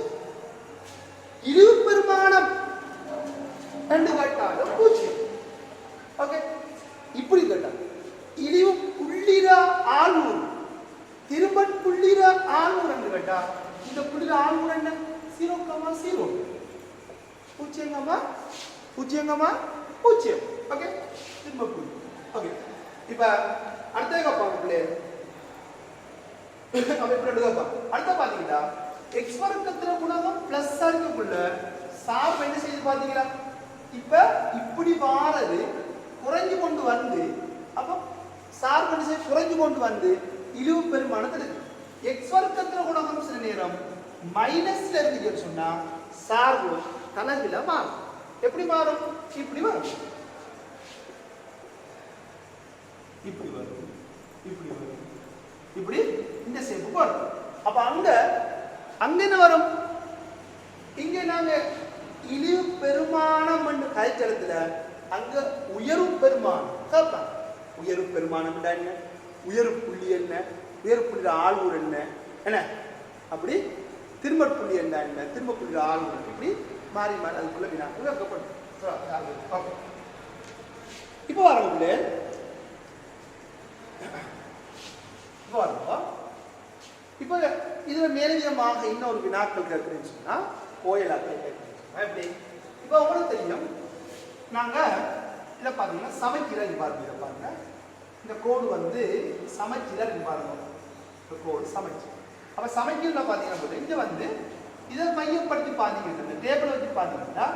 இழிவு பெருமானம் என்று கேட்டாலும் 0. ஓகே, இப்படி கேட்டா இழிவு புள்ளிர ஆள்நூறு, திரும்பட்புள்ளிர ஆள்நூறு என்று கேட்டா இந்த புள்ளிர ஆள்நூறு என்ன? 0,0 0,0. ஓகே, திரும்ப புள்ளி. ஓகே, இப்ப அடுத்த கேட்பாங்க பிள்ளைய. அடுத்த பாத்தீங்கன்னா எக்ஸ் வர்க்கத்துல குணகம் பிளஸ் இருக்கக்குள்ள சார்பு என்ன செய்து பாத்தீங்களா? இப்ப இப்படி வாரது குறைஞ்சு கொண்டு வந்து, அப்ப சார்பு என்ன செய்ய? குறைஞ்சு கொண்டு வந்து இழிவு பெருமானத்தில் இருக்கு. எக்ஸ் வர்க்கத்துல குணகம் சில நேரம் மைனஸ்ல இருந்து சொன்னா சார்பு தலைவில மாறும். எப்படி மாறும்? இப்படி வரும், இப்படி வரும், இப்படி வரும், இப்படி இந்த ஷேப்பு வரும். அப்ப அங்க என்ன வரும்? இங்க நாங்க இழிவு பெருமானம் என்று கழிச்சலத்துல அங்க உயர்வு பெருமானம் கேட்பாங்க. உயர்வு பெருமானம் என்ன? உயர்வு புள்ளி என்ன? உயர்வு புள்ளி ஆள்வூர் என்ன? அப்படி திரும்ப புள்ளி என்ன? திரும்ப புள்ளி ஆள்வூர் இப்படி மாறி மாறி அதுக்குள்ள வினாக்கள் வைக்கப்படும். இப்போ வரவங்க இப்போ இதுல மேலதிகமாக இன்னொரு வினாக்கள் கேட்கிறேன்னு சொன்னா கோயலாக்கள் கேட்கிறேன். எப்படி? இப்போ உங்களுக்கு தெரியும், நாங்க இதை பாத்தீங்கன்னா சமைக்கிறேன் பாருங்க. பாருங்க, இந்த கோடு வந்து சமைக்கிறேன் பாருங்க. இந்த கோடு சமைச்சு அப்ப சமைக்கிறதுல பாத்தீங்கன்னா இங்க வந்து இதை மையப்படுத்தி பாத்தீங்கன்னா இந்த டேபிள் வச்சு பாத்தீங்கன்னா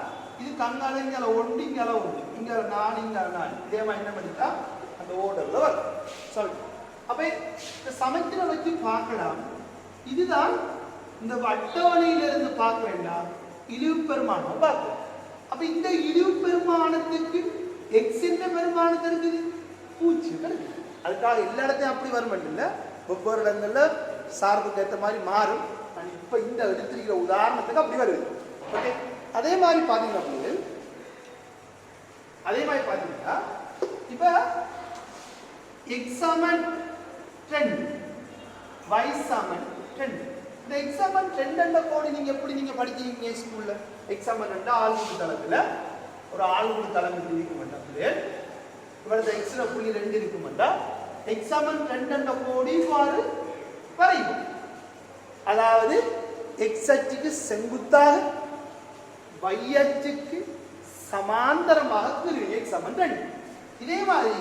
இது கங்கால இங்க 1 இங்க 1 இங்க 4 இங்க 4 இதே மாதிரி என்ன பண்ணிட்டா அந்த ஓர்டர்ல வரும் சமைக்கும். அப்ப இந்த சமைக்கிற வச்சு பார்க்கலாம். இதுதான் இந்த அட்டவணையிலிருந்து பார்க்க வேண்டாம், இழிவு பெருமானம் பார்க்கலாம். அப்ப இந்த இழிவு பெருமானத்துக்கு எக்ஸ் என்ன பெருமானத்து இருக்குது? 0 இருக்குது. அதுக்காக எல்லா இடத்தையும் அப்படி வர மாட்டேன், ஒவ்வொரு இடங்கள்ல சார்புக்கு ஏற்ற மாதிரி மாறும். இப்ப இந்த எடுத்திருக்கிற உதாரணத்துக்கு அப்படி வருது. ஓகே, அதே மாதிரி பாத்தீங்கன்னா இப்ப எக்ஸாமன் 10 y சமன் 2. இந்த x சமன் 2 என்ற கோடு நீங்க எப்படி நீங்க படிச்சீங்க ஸ்கூல்ல? x சமன் 2 ஆள்கூட்டு தளத்துல ஒரு ஆள்கூட்டு தளம் இருக்குமெண்டா இவரது x ல புள்ளி 2 இருக்குமெண்டா x சமன் 2 என்ற கோடு இவ்வாறு வரையும். அதாவது x அச்சுக்கு செங்குத்தாக y அச்சுக்கு சமாந்தரமாக கிருவி x சமன் 2. இதே மாதிரி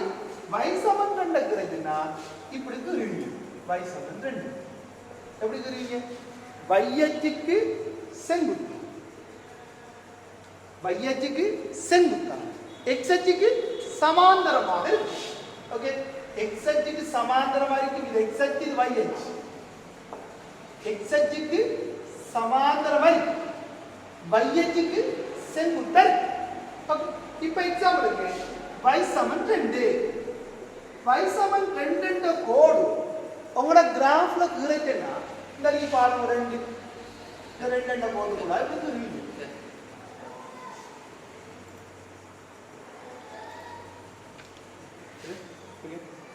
y சமன் 2 கிருவினா இப்படி கிருவி y சமன் 2. எப்படி கிருவிங்க? y அச்சுக்கு செங்குத்து y அச்சுக்கு செங்குத்தாக x அச்சுக்கு சமாந்தரமாக இருக்கு. ஓகே, x அச்சுக்கு சமாந்தரமாக இருக்கு. இது x அச்சு, இது y அச்சு. x அச்சுக்கு சமாந்தரமாக இருக்கு, y அச்சுக்கு செங்குத்தா இருக்கு. ஓகே, இப்போ எக்ஸாம்பிளுக்கு y சமன் 2. y சமன் 2 என்ற கோடு உங்களோட கிராஃப்ல கீழைட்டேன்னா இந்த நீ பாருங்க 2 இந்த 2 என்ற கோடு கூட இப்படி கீழே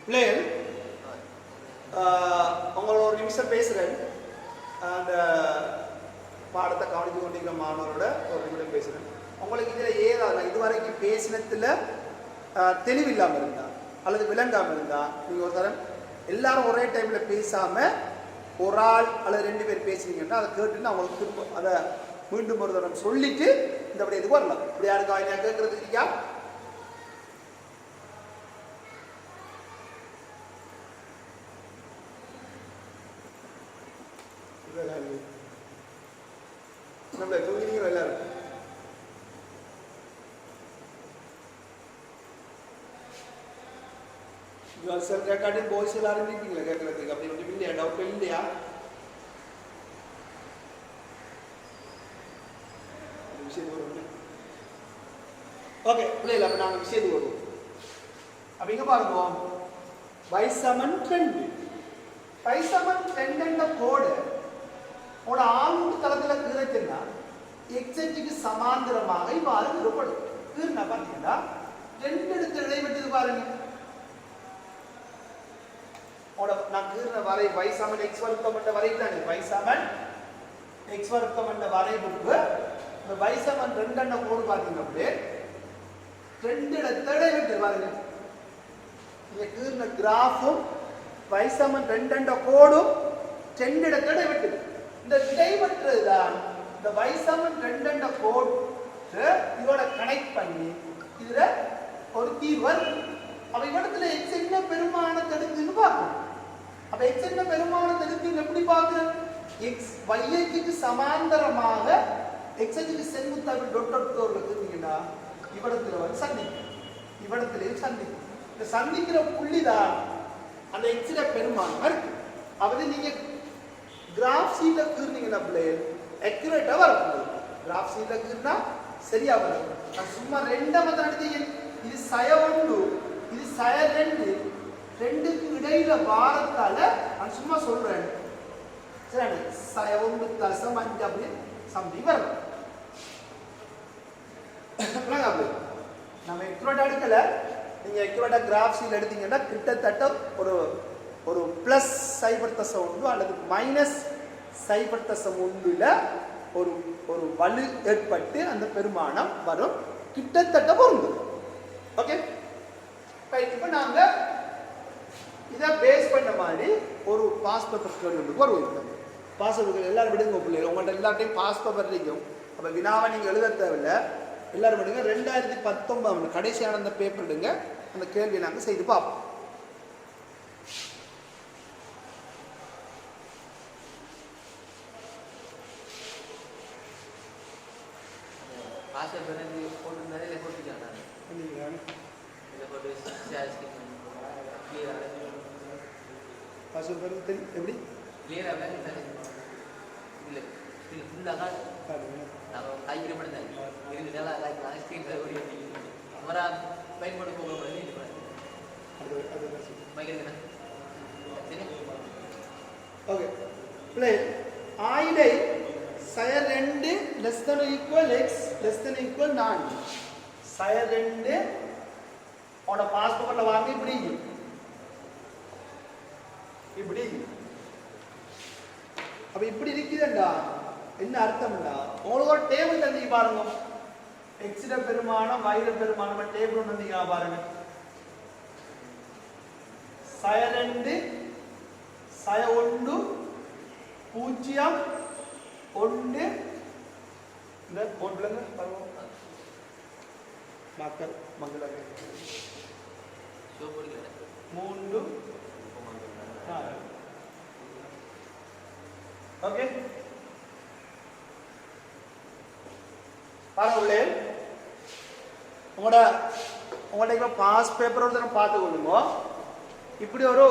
பிளேன். உங்களோட ஒரு நிமிஷம் பேசுறேன். அந்த பாடத்தை கவனித்து கொண்டிருக்கிற மாணவரோட ஒரு நிமிடம் பேசுறேன். உங்களுக்கு இதில் ஏதாவது இதுவரைக்கும் பேசினத்தில் தெளிவில்லாமல் இருந்தா அல்லது விளங்காமல் இருந்தா நீங்கள் ஒரு தரம் எல்லாரும் ஒரே டைமில் பேசாமல் ஒரு ஆள் அல்லது 2 பேர் பேசுனீங்கன்னா அதை கேட்டுன்னு அவங்களுக்கு திரும்ப அதை மீண்டும் ஒரு தரம் சொல்லிட்டு இந்த அப்படி இதுக்கு வரலாம். இப்படி யாருக்கா என்ன கேட்கறது இல்லையா? நம்மள தூங்கினீங்க எல்லாரும் செல்ஃப் ரெக்கார்டிங் பாய்ஸ் எல்லாரும் இருக்கீங்களா கேட்கறதுக்கு? அப்படி ஒன்றும் இல்லையா? டவுட் இல்லையா? விஷயத்துக்கு வருவோம். ஓகே இல்லை அப்போ நாங்கள் விஷயத்துக்கு வருவோம். அப்போ இங்கே பாருங்க y சமன் 2. y சமன் 2 என்ற கோடு உங்களோட ஆள்கூட்டு தளத்தில் கீழைச்சுன்னா x அச்சுக்கு சமாந்தரமாக இவ்வாறு கீறப்படும். கீறினா பார்த்தீங்கன்னா 2 இடத்துல இடைவெட்டது பாருங்க. நான் கீறின வரை y சமன் x வர்க்கம் என்ற வரை தானே y சமன் x வர்க்கம் என்ற வரைவுக்கு இந்த y சமன் 2 என்ற கோடு பார்த்தீங்கன்னா அப்படியே 2 இடத்துல இடைவெட்டது பாருங்க. நீங்க கீறின கிராஃபும் y சமன் 2 என்ற கோடும் 2 இடத்துல இடைவெட்டது. இந்த இடைவெட்டுறது தான் இந்த y சமன் 2 என்ற கோடு இதோட கனெக்ட் பண்ணி இதுல ஒரு தீர்வு. அப்ப இவடத்துல x என்ன பெருமானத்தை எடுக்குன்னு பார்க்கணும். அப்ப x என்ன பெருமானத்தை எடுக்குன்னு எப்படி பார்க்கணும்? x y அச்சுக்கு சமாந்தரமாக x அச்சுக்கு செங்குத்தாக டொட் டொட் கோடுல இருந்தீங்கன்னா இவடத்துல வந்து சந்திக்கும், இவடத்திலேயும் சந்திக்கும். இந்த சந்திக்கிற புள்ளி தான் அந்த x ல பெருமானம் இருக்கு. அப்படி நீங்க கிராஃப் சீட்ல கீறினீங்கன்னா பிள்ளைகள் அக்யூரேட்டா வரும். கிராஃப் சீட்ல கீறினா சரியா வரும். நான் சும்மா 2 மட்டும் எடுத்தீங்க. இது சய 1 இது சய 2 ரெண்டுக்கு இடையில வாரத்தால நான் சும்மா சொல்றேன். சரி, சய 1.5 அப்படி சம்திங் வரும். நம்ம அக்யூரேட்டா எடுக்கல. நீங்க அக்யூரேட்டா கிராஃப் சீட்ல எடுத்தீங்கன்னா கிட்டத்தட்ட ஒரு பிளஸ் 0.1 அல்லது மைனஸ் 0.1 ஒரு வலு ஏற்பட்டு அந்த பெருமானம் வரும். கிட்டத்தட்ட பொருந்தும். ஓகே, இப்போ நாங்க இதை பேஸ் பண்ண மாதிரி ஒரு பாஸ் பேப்பர் கேள்வி வருவோம். பாஸ் பேப்பர் எல்லாரும் விடுங்க பிள்ளைங்க. உங்கள்கிட்ட எல்லாத்தையும் பாஸ் பேப்பர் இருக்கும். அப்போ வினாவை நீங்கள் எழுத தேவையில்லை. எல்லாரும் விடுங்க. 2019 கடைசியான அந்த பேப்பர் எடுங்க. அந்த கேள்வியை நாங்கள் செய்து பார்ப்போம். எப்படி ஓகே பிளே ஆயிடை சய 2 less than or equal x less than or equal 4 சய 2 உன்னோட பாஸ்போர்ட்ல வாங்கி இப்படி அப்ப இப்படி இருக்குதுண்டா என்ன அர்த்தம்டா உங்களுக்கு ஒரு டேபிள் தந்தீங்க பாருங்க எக்ஸிட பெருமானம் வைர பெருமானம் டேபிள் ஒன்று தந்தீங்க பாருங்க சய 2 சய 1 0 1 இந்த போட்லங்க பாருங்க மார்க்கர் மங்கள 3 4 ஓகே பாருங்களே உங்களோட இப்ப பாஸ் பேப்பர் ஒரு தரம் பார்த்து கொள்ளுங்க இப்படி ஒரு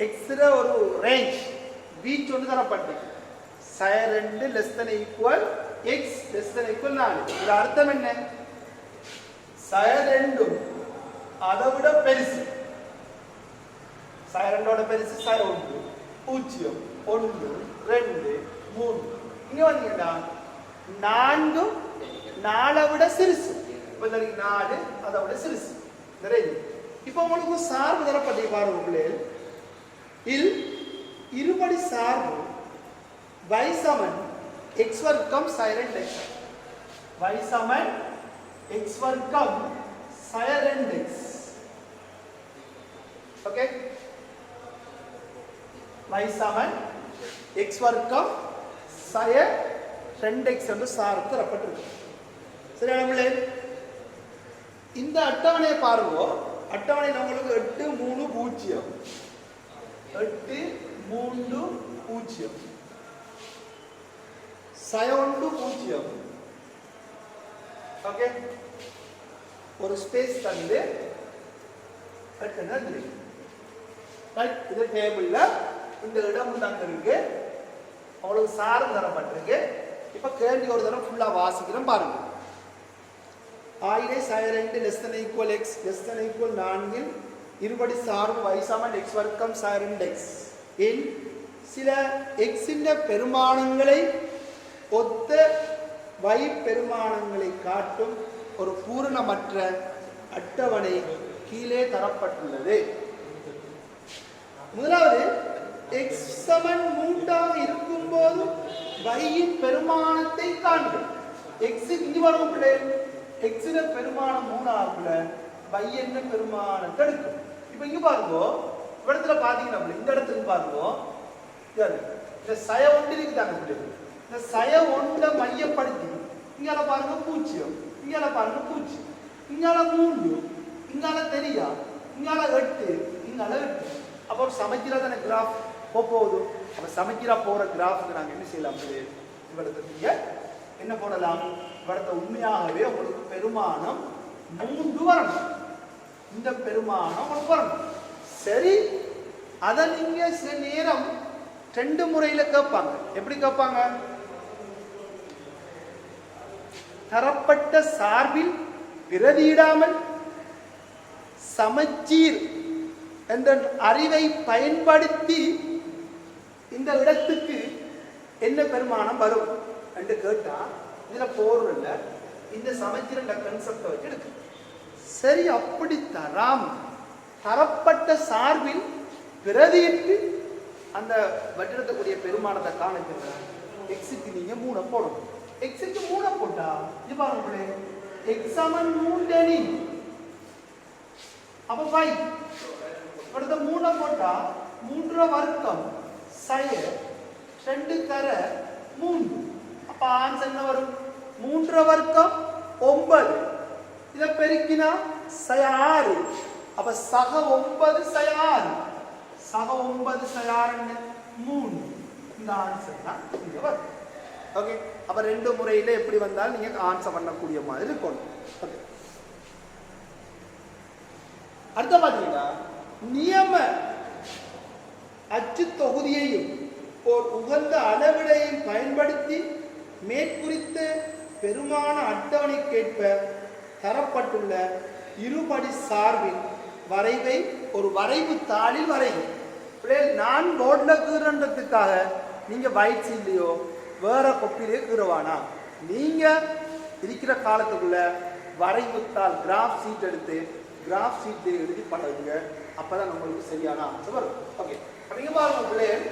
எக்ஸ்ற ஒரு ரேஞ்ச் வீச் ஒன்று தரப்பட்டிருக்கு சய 2 less then equal X less then equal 4 இது அர்த்தம் என்ன சய 2 அதை விட பெருசு சய 2 பெருசு சய 1 0 1 2 3 இங்க வந்தீங்கன்னா 4 4 விட சிறுசு இப்ப 4 அதை விட சிறுசு நிறைய இப்போ உங்களுக்கு சார்பு தரப்பட்டிருக்கு பாருங்க பிள்ளைகள் இல் இருபடி சார்பு y சமன் x வர்க்கம் sin 2x y சமன் x வர்க்கம் sin 2x ஓகே y சமன் x வர்க்கம் sin 2x என்று சார்பு தரப்பட்டிருக்கு சரியா பிள்ளைகள் இந்த அட்டவணையை பாருங்க அட்டவணையில் உங்களுக்கு 8 3 0 8 3 0 சய 1 0 ஓகே ஒரு ஸ்பேஸ் தந்து அடுத்து ரைட் இது டேபிள்ல இந்த இடம் தான் இருக்கு உங்களுக்கு சார்பு தரப்பட்டிருக்கு இப்ப கேள்வி ஒரு தடவை ஃபுல்லா வாசிக்கிறோம் பாருங்க ஆயிலே சய 2 less then equal x less then equal 4 இல் இருபடி சார்பு y சமன் x வர்க்கம் sin 2x இன் சில x இன் பெருமானங்களை ஒத்த y பெருமானங்களை காட்டும் ஒரு பூரணமற்ற அட்டவணை கீழே தரப்பட்டுள்ளது முதலாவது x சமன் 3 ஆக இருக்கும்போது y இன் பெருமானத்தை காண்க x இங்க வரும் பிள்ளைகள் x இன் பெருமானம் 3 ஆகுல y என்ன பெருமானத்தை எடுக்கும் இப்போ இங்க பாருங்க இடத்துல பாத்தீங்கன்னா இந்த இடத்துக்கு பாருங்க இந்த சய 1 இருக்குதாங்க பிள்ளைகள் இந்த சய 1 மையப்படுத்தி இங்கால பாருங்க 0 இங்கால பாருங்க 0 இங்கால 3 இங்கால தெரியா இங்கால 8 இங்கால 8 அப்போ ஒரு சமச்சீரான கிராஃப் போகுது அப்ப சமச்சீரா போற கிராஃப்க்கு நாங்க என்ன செய்யலாம் இவளுக்கு நீங்க என்ன போடலாம் இவளத்த உண்மையாகவே உங்களுக்கு பெருமானம் 3 வரணும் இந்த பெருமானம் உங்களுக்கு வரணும் சரி அதை நீங்க சில நேரம் 2 முறையில கேட்பாங்க எப்படி கேட்பாங்க தரப்பட்ட சார்பில் பிரதியிடாமல் சமச்சீர் என்ற அறிவை பயன்படுத்தி இந்த இடத்துக்கு என்ன பெருமானம் வரும் என்று கேட்டா இதுல போர்ல இந்த சமச்சீர் என்ற கன்செப்டை வச்சு எடுக்கு சரி அப்படி தரப்பட்ட சார்பில் பிரதியிட்டு அந்த வட்டிடத்தக்கூடிய பெருமானத்தை காண எக்ஸுக்கு நீங்க 3 போடணும் எக்ஸுக்கு 3 போட்டா இது பாருங்களே எக்ஸ் சமன் 3 அணி அப்ப 5 அடுத்த 3 போட்டா 3 வர்க்கம் சய 2 தர 3 அப்ப ஆன்சர் என்ன வரும் 3 வர்க்கம் 9 இத பெருக்கினா சய 6 அப்ப சக 9 சய 6 சக 9 சய 6 3 இந்த ஆன்சர் தான் இங்க வரும் ஓகே அப்ப 2 முறையில எப்படி வந்தாலும் நீங்க ஆன்சர் பண்ணக்கூடிய மாதிரி இருக்கும் ஓகே அடுத்து பாத்தீங்கன்னா நியம அச்சு தொகுதியையும் ஒரு உகந்த அளவிடையும் பயன்படுத்தி மேற்குறித்த பெருமான அட்டவணைக்கேற்ப தரப்பட்டுள்ள இருபடி சார்பின் வரைவை ஒரு வரைவு தாளில் வரைவும் நான் போர்டில் கீறன்றதுக்காக நீங்க வைட் சீட்லையோ வேற கொப்பிலையோ கீறவானா நீங்க இருக்கிற காலத்துக்குள்ள வரைவு தாள் கிராஃப் சீட் எடுத்து கிராஃப் சீட் எழுதி பழகுங்க அப்பதான் நம்மளுக்கு சரியான ஆன்சர் வரும் ஓகே அப்படிங்க பாருங்க பிள்ளைகள்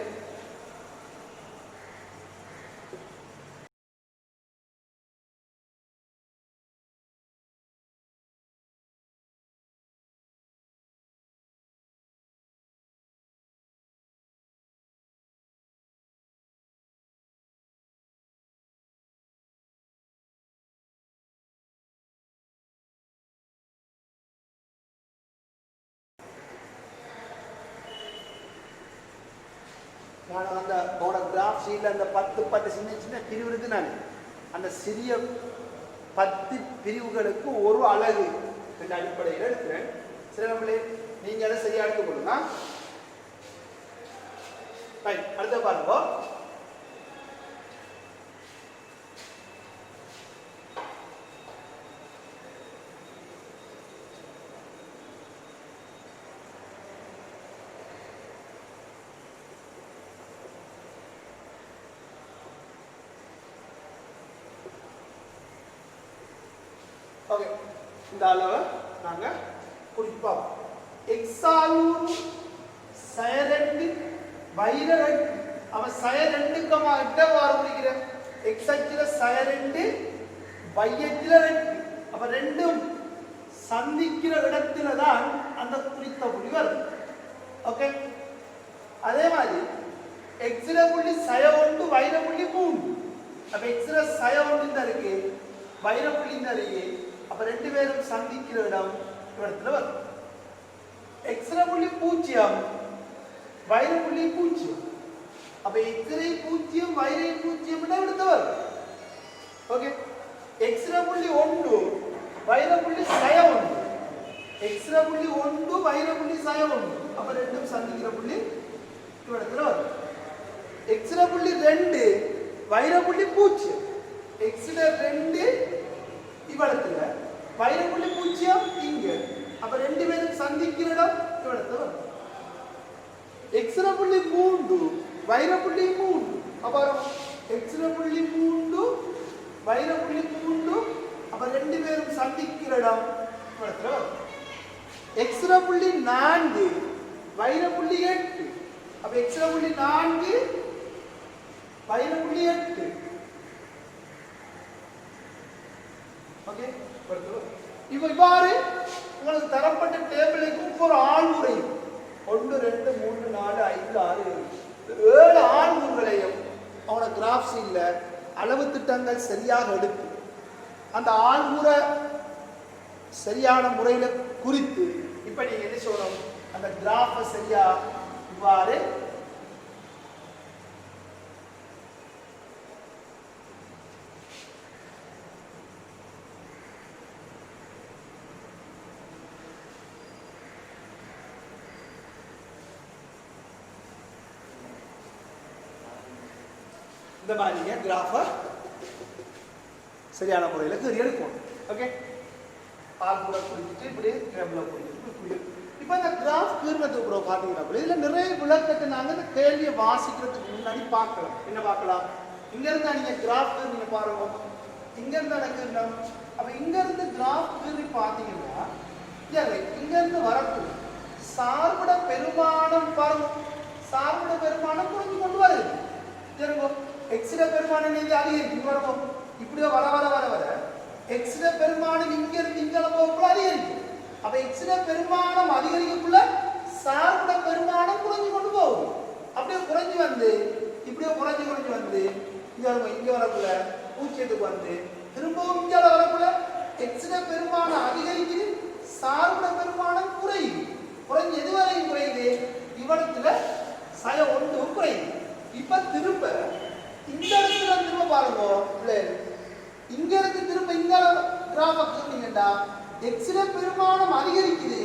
நான் அந்த கிராஃப் ஷீட்ல அந்த 10 சின்ன சின்ன பிரிவு இருக்கு. நான் அந்த சிறிய 10 பிரிவுகளுக்கு ஒரு அலகு என்ற அடிப்படையில் எடுக்கிறேன். சில நம்மளே நீங்க அதை சரியா எடுத்துக்கொள்ளுங்க. அடுத்த பாருங்க. ஓகே, இந்த அளவை நாங்க குறிப்போம். எக்ஸாலூர் சயரண்டு வைரண்டு அவன் சயரண்டுக்கமா இட்டவாறு முடிக்கிற எக்ஸ் அச்சுல சயரண்டு வையத்துல ரெண்டு அப்ப ரெண்டும் சந்திக்கிற இடத்துல தான் அந்த குறித்த புள்ளி வரும். ஓகே, அதே மாதிரி எக்ஸ்ல புள்ளி சய ஒன்று வைர புள்ளி 3. அப்ப எக்ஸ்ல சய ஒன்று தான் இருக்கு, வைர புள்ளி தான் இருக்கு. அப்ப ரெண்டு பேரும் சந்திக்கிற இடம் இடத்துல வரும். எக்ஸ்ல புள்ளி 0 வைர புள்ளி 0. அப்ப எக்ஸ்ரே 0 வைரை 0 இடத்துல வரும். ஓகே, எக்ஸ்ல புள்ளி 1 வைர புள்ளி சய 1. எக்ஸ்ல புள்ளி 1 வைர புள்ளி சய 1. அப்ப ரெண்டும் சந்திக்கிற புள்ளி இடத்துல வரும். எக்ஸ்ல புள்ளி 2 வைர புள்ளி 0. எக்ஸ்ல 2 இவடத்துல வைர புள்ளி 0 இங்க. அப்ப ரெண்டு பேரும் சந்திக்கிற இடம் இடத்துல வரும். எக்ஸ்ல புள்ளி 3 வைர புள்ளி 3. அப்புறம் எக்ஸ்ல புள்ளி 3 வைர புள்ளி 3. அப்ப ரெண்டு பேரும் சந்திக்கிற இடம் இடத்துல வரும். எக்ஸ்ல புள்ளி 4 வைர புள்ளி 8. அப்ப எக்ஸ்ல புள்ளி 4 வைர புள்ளி 8. ஓகே, இவ்வாறு உங்களுக்கு தரப்பட்ட டேபிளுக்கு ஒவ்வொரு ஆள்முறையும் 1 2 3 4 5 6 7 ஆள்முறைகளையும் அவனோட கிராஃப் ஷீட்ல அளவு திட்டங்கள் சரியாக எடுத்து அந்த ஆள்முறை சரியான முறையில குறித்து இப்ப நீங்க என்ன சொல்லணும், அந்த கிராஃபை சரியா இவ்வாறு இந்த மாதிரி கிராஃபை சரியான முறையில் கீறி எடுக்கணும். ஓகே, ஆள்முறை குறிச்சிட்டு இப்படி டேபிளில் குறிச்சிட்டு இப்போ இந்த கிராஃப் கீறினதுக்கு அப்புறம் பார்த்தீங்கன்னா இதில் நிறைய விளக்கத்தை நாங்கள் இந்த கேள்வியை வாசிக்கிறதுக்கு முன்னாடி பார்க்கலாம். என்ன பார்க்கலாம், இங்கேருந்து நீங்கள் கிராஃப் நீங்கள் பாருங்க, இங்கேருந்து நடக்குறோம். அப்போ இங்கேருந்து கிராஃப் கீறி பார்த்தீங்கன்னா இங்கேருந்து வரக்கூடிய சார்புட பெருமானம் பாருங்க, சார்புட பெருமானம் புரிஞ்சு கொண்டு வருது. சரிங்க, எக்ஸ்ல பெருமானம் அதிகரிக்கும் வரணும். இப்படியோ வர வர வர வர எக்ஸ்ல பெருமானம் இங்க இருந்து இங்க போகக்குள்ள அதிகரிக்கும். அப்ப எக்ஸ்ல பெருமானம் அதிகரிக்கக்குள்ள சார்புட பெருமானம் குறைஞ்சு கொண்டு போகும். அப்படியே குறைஞ்சு வந்து இப்படியோ குறைஞ்சு வந்து இங்க வரக்குள்ள 0க்கு வந்து திரும்பவும் இங்க வரக்குள்ள எக்ஸ்ல பெருமானம் அதிகரிக்குது, சார்புட பெருமானம் குறையுது. குறைஞ்சு எது வரையும் குறையுது, இவடத்துல சய 1 குறையுது. இப்ப திரும்ப இந்த இடத்துல திரும்ப பாருங்க, இங்க இருந்து திரும்ப இந்த கிராஃபை கீறினீங்கன்னா எக்ஸ்ல பெருமானம் அதிகரிக்குது,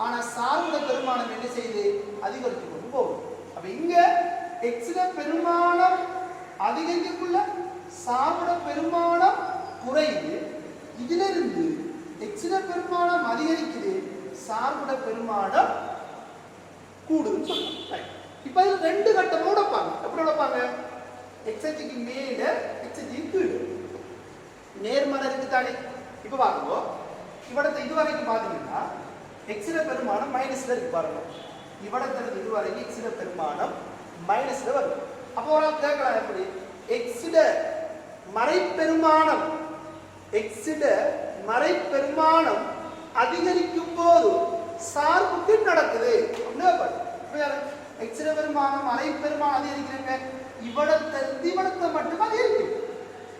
ஆனா சார்புட பெருமானம் என்ன செய்யுது, அதிகரித்து கொண்டு போகும். அப்ப இங்க எக்ஸ்ல பெருமானம் அதிகரிக்கக்குள்ள சார்புட பெருமானம் குறையுது. இதுல இருந்து எக்ஸ்ல பெருமானம் அதிகரிக்குது, சார்புட பெருமானம் கூடுதுன்னு சொல்லலாம். இப்ப இது ரெண்டு கட்டமா உடைப்பாங்க. எப்படி உடைப்பாங்க, எக்ஸ்க்கு மேல எக்ஸ்க்கு கீழே நேர்மறை இருக்கு தானே. இப்ப பாருங்க, இவடத்தை இதுவரைக்கும் பாத்தீங்கன்னா எக்ஸ்ல பெருமானம் மைனஸ்ல இருக்கு பாருங்க. இவடத்துல இதுவரைக்கும் எக்ஸ்ல பெருமானம் மைனஸ்ல வரும். அப்போ ஒரு கேட்கலாம், எப்படி எக்ஸ்ல மறைப்பெருமானம் மறைப்பெருமானம் அதிகரிக்கும் போது சார்புக்கு நடக்குது அப்படின்னு. எக்ஸ்ல பெருமானம் மறைப்பெருமானம் அதிகரிக்கிறாங்க, இவடத்தை மட்டும் அதிகரிக்கும்.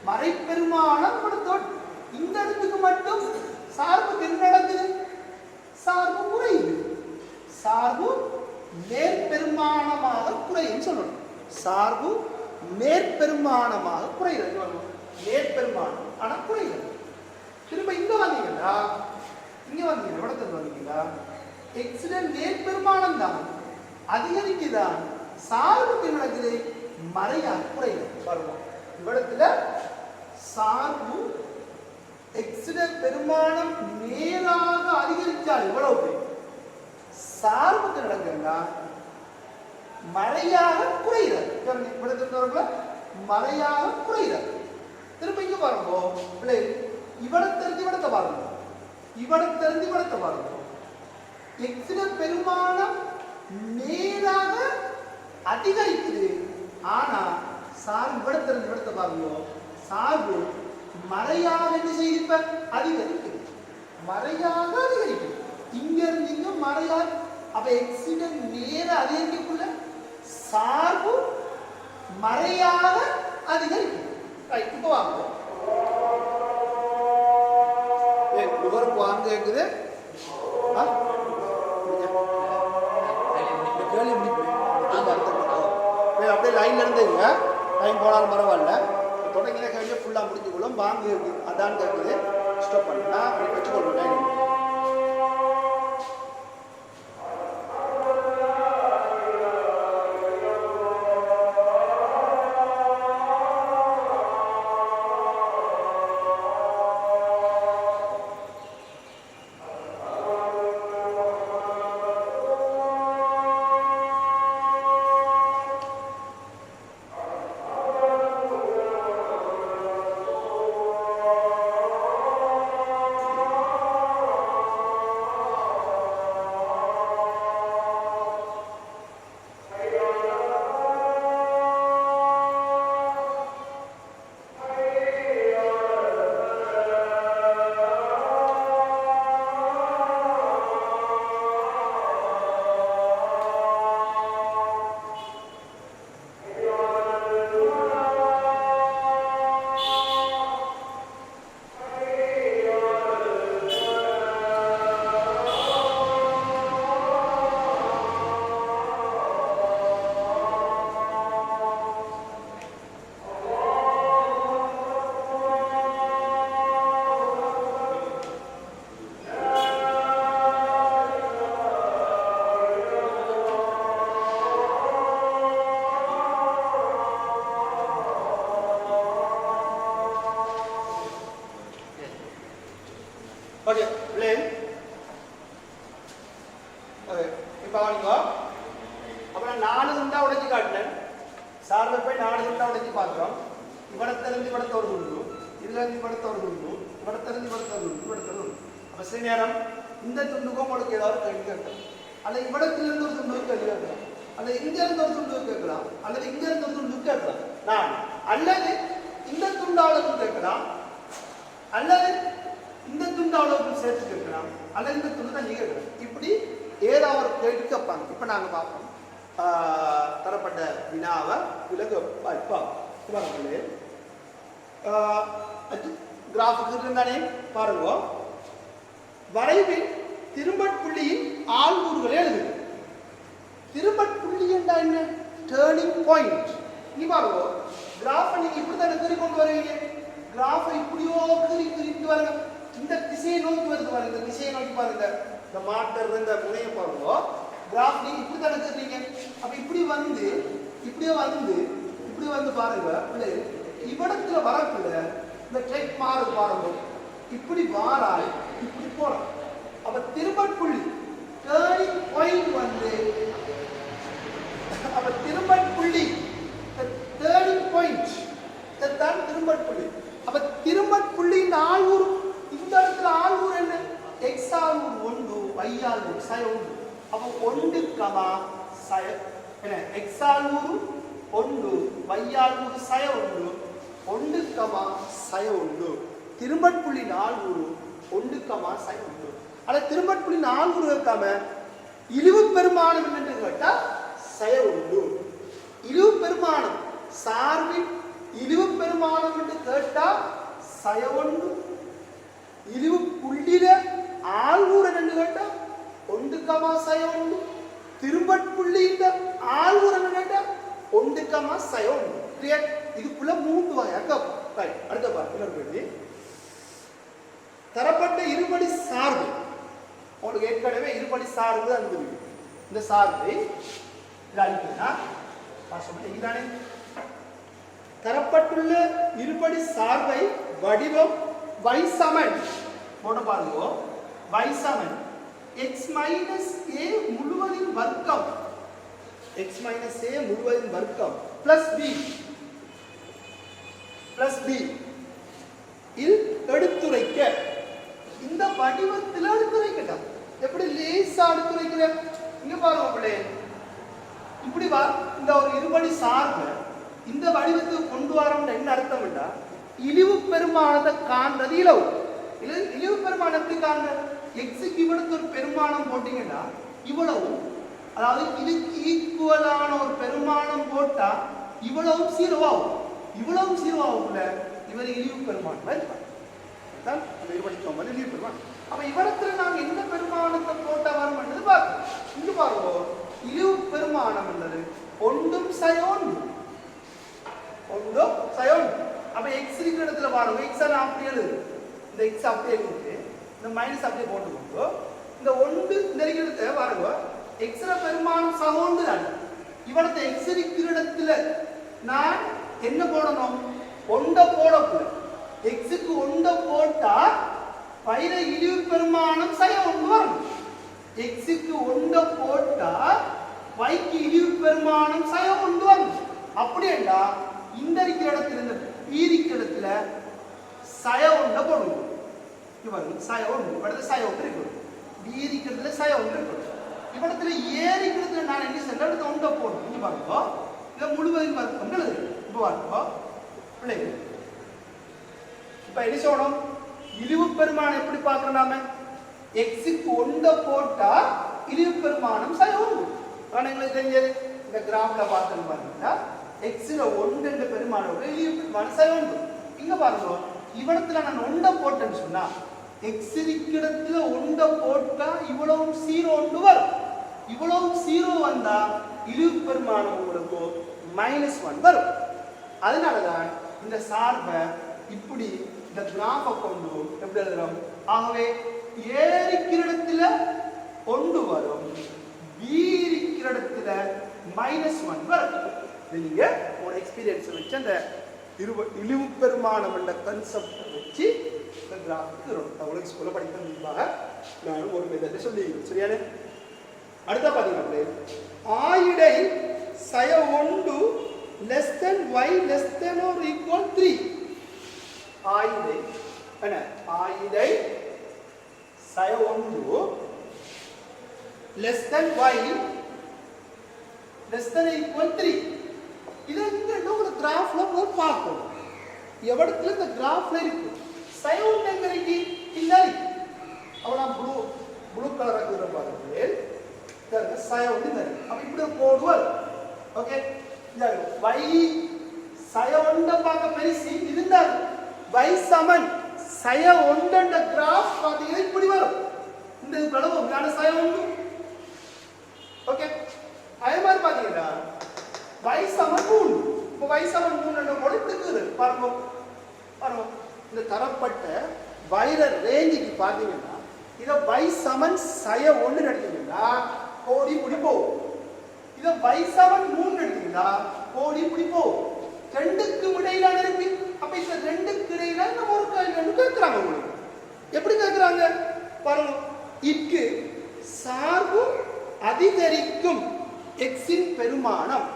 மறைப்பெருமானம் இந்த இடத்துக்கு மட்டும் சார்புக்கு என்ன நடக்குது, சார்பு குறையுது. சார்பு நேர்பெருமானமாக குறையும் சொல்லணும். சார்பு நேர்பெருமானமாக குறைகிறது. நேர்பெருமானம் ஆனால் குறைகிறது. திரும்ப இங்க வந்தீங்கன்னா விடத்தில் வந்தீங்கன்னா எக்ஸிடென்ட் நேர்பெருமானம் தான் அதிகரிக்குதான், சார்புக்கு நடக்குது மறையாக குறைகிறது. வருவோம் இவ்விடத்துல சார்பு எக்ஸிடென்ட் பெருமானம் நேராக அதிகரித்தால் எவ்வளவு பேர், சார்புக்கு நடக்குதுன்னா மறையாக குறைகிறது. மறையாக குறைகிறது. திரும்ப இங்க பாருங்க பிள்ளை, இவடத்திலிருந்து இவடத்தை பாருங்க, இவடத்திலிருந்து இவடத்தை பாருங்க. எக்ஸிடென்ட் பெருமானம் நேராக அதிகரிக்குது, ஆனா சார்பு இவடத்திலிருந்து இவடத்தை பாருங்க, சார்பு மறையாக என்ன செய்திருப்ப அதிகரிக்குது, மறையாக அதிகரிக்குது. இங்க இருந்து இங்க மறையாக. அப்ப எக்ஸிடென்ட் நேர அதிகரிக்கக்குள்ள சார்பு மறையாக அதிகரிக்கும். இப்போ வாங்க நுகர்ப்பு வாங்க இருக்குது. அப்படியே லைன்ல இருந்துங்க, டைம் போனாலும் பரவாயில்ல. தொடங்கின கேள்வி ஃபுல்லா முடிஞ்சுக்கொள்ளும். வாங்க இருக்குது அதான் கேட்குது. ஸ்டாப் பண்ணா அப்படி வச்சுக்கொள்ளும் லைன். Okay plane. ஓகே இப்போ வாங்க. அப்புறம் 4 துண்டா உடைச்சு காட்டினேன். சார்பை போய் 4 துண்டா உடைச்சு பார்க்குறோம். இவடத்திலிருந்து இவடத்த ஒரு துண்டு, இதுலேருந்து இவடத்த ஒரு துண்டு, இவடத்திலிருந்து இவடத்த ஒரு துண்டு, இவடத்த ஒரு துண்டு. அப்போ சில நேரம் இந்த துண்டுக்கும் உங்களுக்கு ஏதாவது கேள்வி கேட்கலாம், அல்லது இவடத்திலிருந்து ஒரு துண்டு கேள்வி கேட்கலாம், அல்லது இங்கிருந்து ஒரு துண்டு கேட்கலாம், அல்லது இங்கிருந்து ஒரு துண்டு கேட்கலாம். நான் அல்லது இந்த துண்டாளர்கள் கேட்கலாம், அல்லது இந்த துண்டு அவ்வளவு சேர்த்து கேட்கலாம், அல்லது இந்த துண்டு தான் நீங்க கேட்கலாம். இப்படி ஏதாவது ஒரு கேள்வி கேட்பாங்க. இப்போ நாங்கள் பார்ப்போம் தரப்பட்ட வினாவை விலகு பார்ப்போம். கிராஃபுக்கு இருந்தானே பாருங்க. வரைவில் திரும்பட்புள்ளியின் ஆள்கூறுகளை எழுதுது. திரும்பட்புள்ளி என்றால் என்ன? Turning point. நீ பாருங்க, கிராஃபை நீங்க இப்படி தானே கீறி கொண்டு வருவீங்க. கிராஃபை இப்படியோ கீறிட்டு வருங்க, இந்த திசையை நோக்கி வருது பாருங்க, இந்த திசையை நோக்கி பாருங்க, இந்த மாட்டர் இந்த முனையை பாருங்க. கிராஃப் நீங்க இப்படி தானே கீறீங்க. அப்ப இப்படி வந்து இப்படியே வந்து இப்படி வந்து பாருங்க, இவ்விடத்துல வரக்குள்ள இந்த ட்ரெக் மாறு பாருங்க, இப்படி மாறால் இப்படி போறோம். அப்ப திரும்பட்புள்ளி டேர்னிங் பாயிண்ட் வந்து, அப்ப திரும்பட்புள்ளி டேர்னிங் பாயிண்ட் தான் திரும்பட்புள்ளி. அப்ப திரும்பட்புள்ளியின் ஆள்கூறு, இந்த இடத்துல ஆள்கூறு என்ன? எக்ஸ் ஆள்கூறு 1, y ஆள்கூறு சய 1. அப்ப 1 கமா சய என்ன? எக்ஸ் ஆள்கூறு 1, y ஆள்கூறு சய 1, 1 கமா சய 1. திரும்பட்புள்ளியின் ஆள்கூறு 1 கமா சய 1. ஆனா திரும்பட்புள்ளியின் ஆள்கூறு வைக்காம இழிவு பெருமானம் என்று கேட்டா சய 1. இழிவு பெருமானம் சார்பின் இழிவு பெருமானம் என்று கேட்டா சய 1. இழிவு புள்ளியில ஆள்கூறு என்று கேட்டா 1 கமா சய 1. திரும்பட்புள்ளியின் ஆள்கூறு என்று கேட்டா ஒன்றுக்கமா சயம் கிளியர். இதுக்குள்ள 3 வகையா கேட்போம். ரைட், அடுத்த பாருங்க. கேள்வி தரப்பட்ட இருபடி சார்பு. உங்களுக்கு ஏற்கனவே இருபடி சார்பு அந்த இந்த சார்பை அளிக்கிறா இதுதானே. தரப்பட்டுள்ள இருபடி சார்பை வடிவம் y சமன் போட பாருங்க. y சமன் x மைனஸ் a முழுவதின் வர்க்கம் x மைனஸ் a முழுவதின் வர்க்கம் பிளஸ் b இல் எடுத்துரைக்க. இந்த வடிவத்தில் எடுத்துரைக்கட்டும். எப்படி லேசா எடுத்துரைக்கிற இங்க பாருங்க பிள்ளை. இப்படி வா இந்த ஒரு இருபடி சார்பு இந்த வடிவத்துக்கு கொண்டு வரோம்னு என்ன அர்த்தம் இல்ல, இழிவு பெருமானத்தை காண்றது இலவு. இழிவு பெருமானம் எப்படி காண்ற? எக்ஸுக்கு இவ்வளவு ஒரு பெருமானம் போட்டீங்கன்னா இவ்வளவு, அதாவது இதுக்கு ஈக்குவலான ஒரு பெருமானம் போட்டா இவ்வளவும் சீரோவாகும். இவ்வளவும் சீரோவாகும்ல இவர் இழிவு பெருமானம் தான் அந்த இருபடிச்சோம் இழிவு பெருமானம். அப்ப இவரத்துல நாங்க என்ன பெருமானத்தை போட்டா வரும் பார்க்கணும். இங்க பாருங்க, இழிவு பெருமானம் உள்ளது ஒன்றும் சயோன் ஒன்றும் சயோன். அப்ப எக்ஸ் இருக்கிற இடத்துல பாருங்க, எக்ஸ் அப்படி எழுது. இந்த எக்ஸ் அப்படியே இருக்கு, இந்த மைனஸ் அப்படியே போட்டுக்கோங்க. இந்த ஒன்று இந்த இடத்துல பாருங்க, எக்ஸ்ல பெருமானம் சகோண்டு தான். இவரத்தை எக்ஸ் இருக்கிற இடத்துல நான் என்ன போடணும்? ஒன்றை போடக்கூடாது. எக்ஸுக்கு ஒன்றை போட்டா பயிர இழிவு பெருமானம் சய ஒன்று வரும். எக்ஸுக்கு ஒன்றை போட்டா வைக்கு இழிவு பெருமானம் சய ஒன்று வரும். அப்படியேண்டா இந்த இருக்கிற இடத்துல இந்த இருக்கிற இடத்துல சய ஒன்றை போடுவோம். இவங்க சய ஒன்று இவடத்துல சய ஒன்று இருக்கும். இருக்கிறதுல சய ஒன்று இருக்கும். இவடத்துல ஏறிக்கிறதுல நான் என்ன சொல்ல இடத்துல ஒன்றை போடுவோம். இங்க பாருங்க, இதை முழுவதும் வர்க்கங்கள் இப்ப பாருங்க பிள்ளைங்க. இப்ப என்ன சொல்லணும்? இழிவு பெருமானம் எப்படி பார்க்கிறோம் நாம? எக்ஸுக்கு ஒன்றை போட்டா இழிவு பெருமானம் சய ஒன்று. ஆனா எங்களுக்கு தெரிஞ்சது இந்த கிராஃப்ல பார்த்தோம் பாருங்க, எக்ஸ்ல ஒன்று என்ற பெருமானோட இழிவு பெருமானம் சய ஒன்று. இங்க பாருங்க, இவடத்துல நான் ஒன்றை போட்டேன்னு சொன்னா எக்ஸ் இருக்கிறதுல ஒன்றை போட்டா இவ்வளவும் சீரோ ஒன்று வரும். இவ்வளவும் சீரோ வந்தா இழிவு பெருமானம் உங்களுக்கு -1 வரும். அதனாலதான் இந்த சார்பை இப்படி இந்த கிராஃபை கொண்டு எப்படி எழுதுறோம்? ஆகவே ஏ இருக்கிற இடத்துல ஒன்று வரும், பி இருக்கிற இடத்துல -1 வரும். நீங்க ஒரு எக்ஸ்பீரியன்ஸ் வச்சு அந்த இழிவு பெருமானம் என்ற கன்செப்ட் வச்சு இந்த கிராஃபுக்கு உங்களுக்கு ஸ்கூல்ல படிக்கிற முன்பாக நான் ஒரு மெத்தட் சொல்லிக்கிறேன். சரியானே? அடுத்த பாத்தீங்கன்னா ஆயிடை சய ஒன்று less than y less than or equal 3. ஆயிடை என்ன? ஆயிடை சய ஒன்று less than y less than or equal 3. இதை இங்க ஒரு கிராஃப்ல போய் பார்க்கணும். எவ்வளத்துல இந்த கிராஃப்ல இருக்கு சய ஒன்று எங்க இருக்கு? இந்த அவனா ப்ளூ கலர் ஆக்குற பாருங்க. சய ஒன்று இருக்கு. அப்ப இப்படி போடுவார். ஓகே, y சய ஒன்றை பார்க்க பெருசி இருந்தால் y சமன் சய ஒன்றண்ட கிராஃப் பார்த்தீங்கன்னா இப்படி வரும். இந்த அளவு உண்டான சய ஒன்று. ஓகே, அதே மாதிரி பார்த்தீங்கன்னா y சமன் 3. இப்போ y சமன் 3 என்ற போல இப்படி இருக்குது பாருங்க. பாருங்க, இந்த தரப்பட்ட வைர ரேஞ்சுக்கு பார்த்தீங்கன்னா இதை y சமன் சய ஒன்று எடுத்தீங்கன்னா கோடி இப்படி போகும். இதை y சமன் 3 எடுத்தீங்கன்னா கோடி இப்படி போகும். ரெண்டுக்கும் இடையிலான இருக்கு. அப்ப இந்த ரெண்டுக்கு இடையில நம்ம ஒரு கேள்வி கேட்கிறாங்க. உங்களுக்கு எப்படி கேட்கிறாங்க பாருங்க. இக்கு சார்பு அதிகரிக்கும் எக்ஸின் பெருமானம்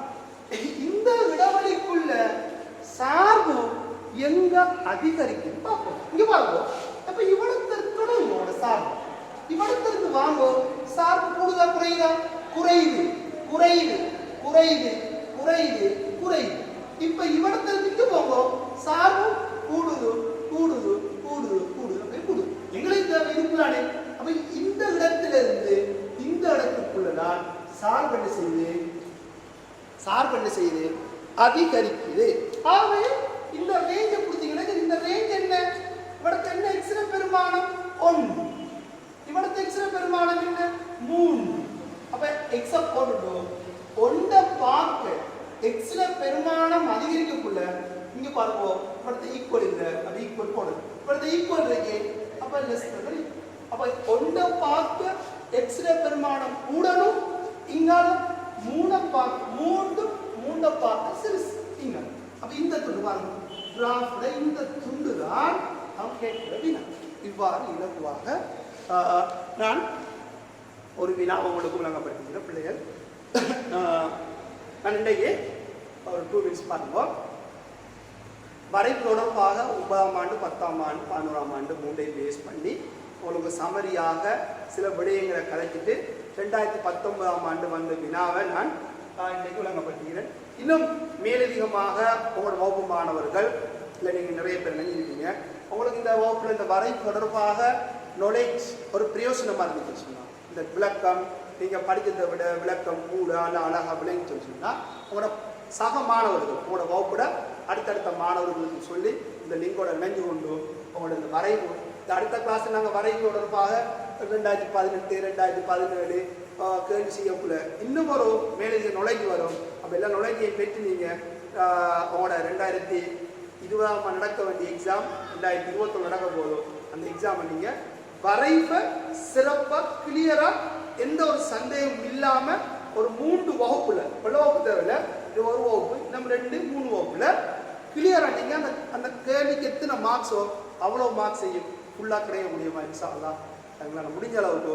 இந்த இடைவெளிக்குள்ள சார்பு எங்க அதிகரிக்கும் பார்ப்போம். இங்க பாருங்க, அப்ப இவனத்திற்கு சார்பு இவனத்திற்கு வாங்க சார்பு கூடுதா குறையுதா? குறையுது குறையுது குறையுது குறையுது குறையுது. இப்ப இவனத்திற்கு போங்க சார்பு கூடுது கூடுது கூடுது கூடுது கூடுது. எங்களுக்கு தேவை இருக்குதானே? அப்ப இந்த இடத்துல இருந்து இந்த இடத்துக்குள்ளதான் சார்பு என்ன செய்யுது? அதிகரிக்குது. ஆகவே இந்த ரேஞ்சை கொடுத்தீங்கன்னா இந்த ரேஞ்ச் என்ன? இவனுக்கு என்ன எக்ஸ்ரே பெருமானம் 1, இவனுக்கு எக்ஸ்ரே பெருமானம் என்ன 3. அப்ப எக்ஸ போட்டுட்டோம். ஒன்றை பார்க்க x பெருமானம் அதிகரிக்கக்குள்ள இங்க பாருங்க அடுத்த ஈக்குவல் இல்லை அது ஈக்குவல் போடுது அடுத்த ஈக்குவல் இருக்கு அப்ப லெஸ் அப்ப ஒன்றை பார்க்க எக்ஸ்ல பெருமானம் கூடணும் இங்கால மூண்டை பார்க்க சிறுசு இங்க அப்ப இந்த துண்டு பாருங்க கிராஃப்ல இந்த துண்டு தான் அவன் கேட்கிற வினா இவ்வாறு இலகுவாக நான் ஒரு வினா உங்களுக்கு விளங்கப்படுத்துகிற பிள்ளைகள் நான் இன்றைக்கு ஒரு 2 minutes பாருங்க வரை தொடர்பாக 9ஆம் ஆண்டு 10ஆம் ஆண்டு 11ஆம் ஆண்டு 3ஐ பேஸ் பண்ணி உங்களுக்கு சமரியாக சில விடயங்களை கலைச்சிட்டு 2019ஆம் ஆண்டு வந்த வினாவை நான் இன்றைக்கு விளங்கப்படுத்துகிறேன் இன்னும் மேலதிகமாக உங்களோட வகுப்பு மாணவர்கள் இல்லை நீங்கள் நிறைய பேர் நினைஞ்சிருக்கீங்க உங்களுக்கு இந்த வகுப்பில் இந்த வரை தொடர்பாக நாலேஜ் ஒரு பிரயோசனமாக இருந்துச்சு சொன்னால் இந்த விளக்கம் நீங்கள் படிக்கிறதை விட விளக்கம் கூட அழகாக விளங்கிச்சு சொன்னால் உங்களோட சக மாணவர்கள் உங்களோட வகுப்போட அடுத்தடுத்த மாணவர்களுக்கு சொல்லி இந்த லிங்கோட இணைஞ்சு கொண்டு உங்களோட இந்த வரைவு இந்த அடுத்த கிளாஸ் நாங்கள் வரைவு தொடர்பாக 2018 2017 கேள்வி செய்யக்குள்ள இன்னும் ஒரு மேலதிக நுழைஞ்சு வரும் அப்போ எல்லா நுழைஞ்சியை பெற்று நீங்கள் உங்களோட 2020ஆம் நடக்க வேண்டிய எக்ஸாம் 2021 நடக்க போதும் அந்த எக்ஸாமை நீங்கள் வரைவை சிறப்பாக கிளியராக எந்த ஒரு சந்தேகம் இல்லாமல் ஒரு 3 வகுப்புல பல வகுப்பு தேவையில்ல இது ஒரு வகுப்பு நம்ம 2 3 வகுப்புல கிளியராக நீங்கள் அந்த கேள்விக்கு எத்தனை மார்க்ஸோ அவ்வளோ மார்க்ஸையும் ஃபுல்லாக கிடைக்க முடியுமா இன்ஷா அல்லாஹ் அதனால முடிஞ்ச அளவுக்கு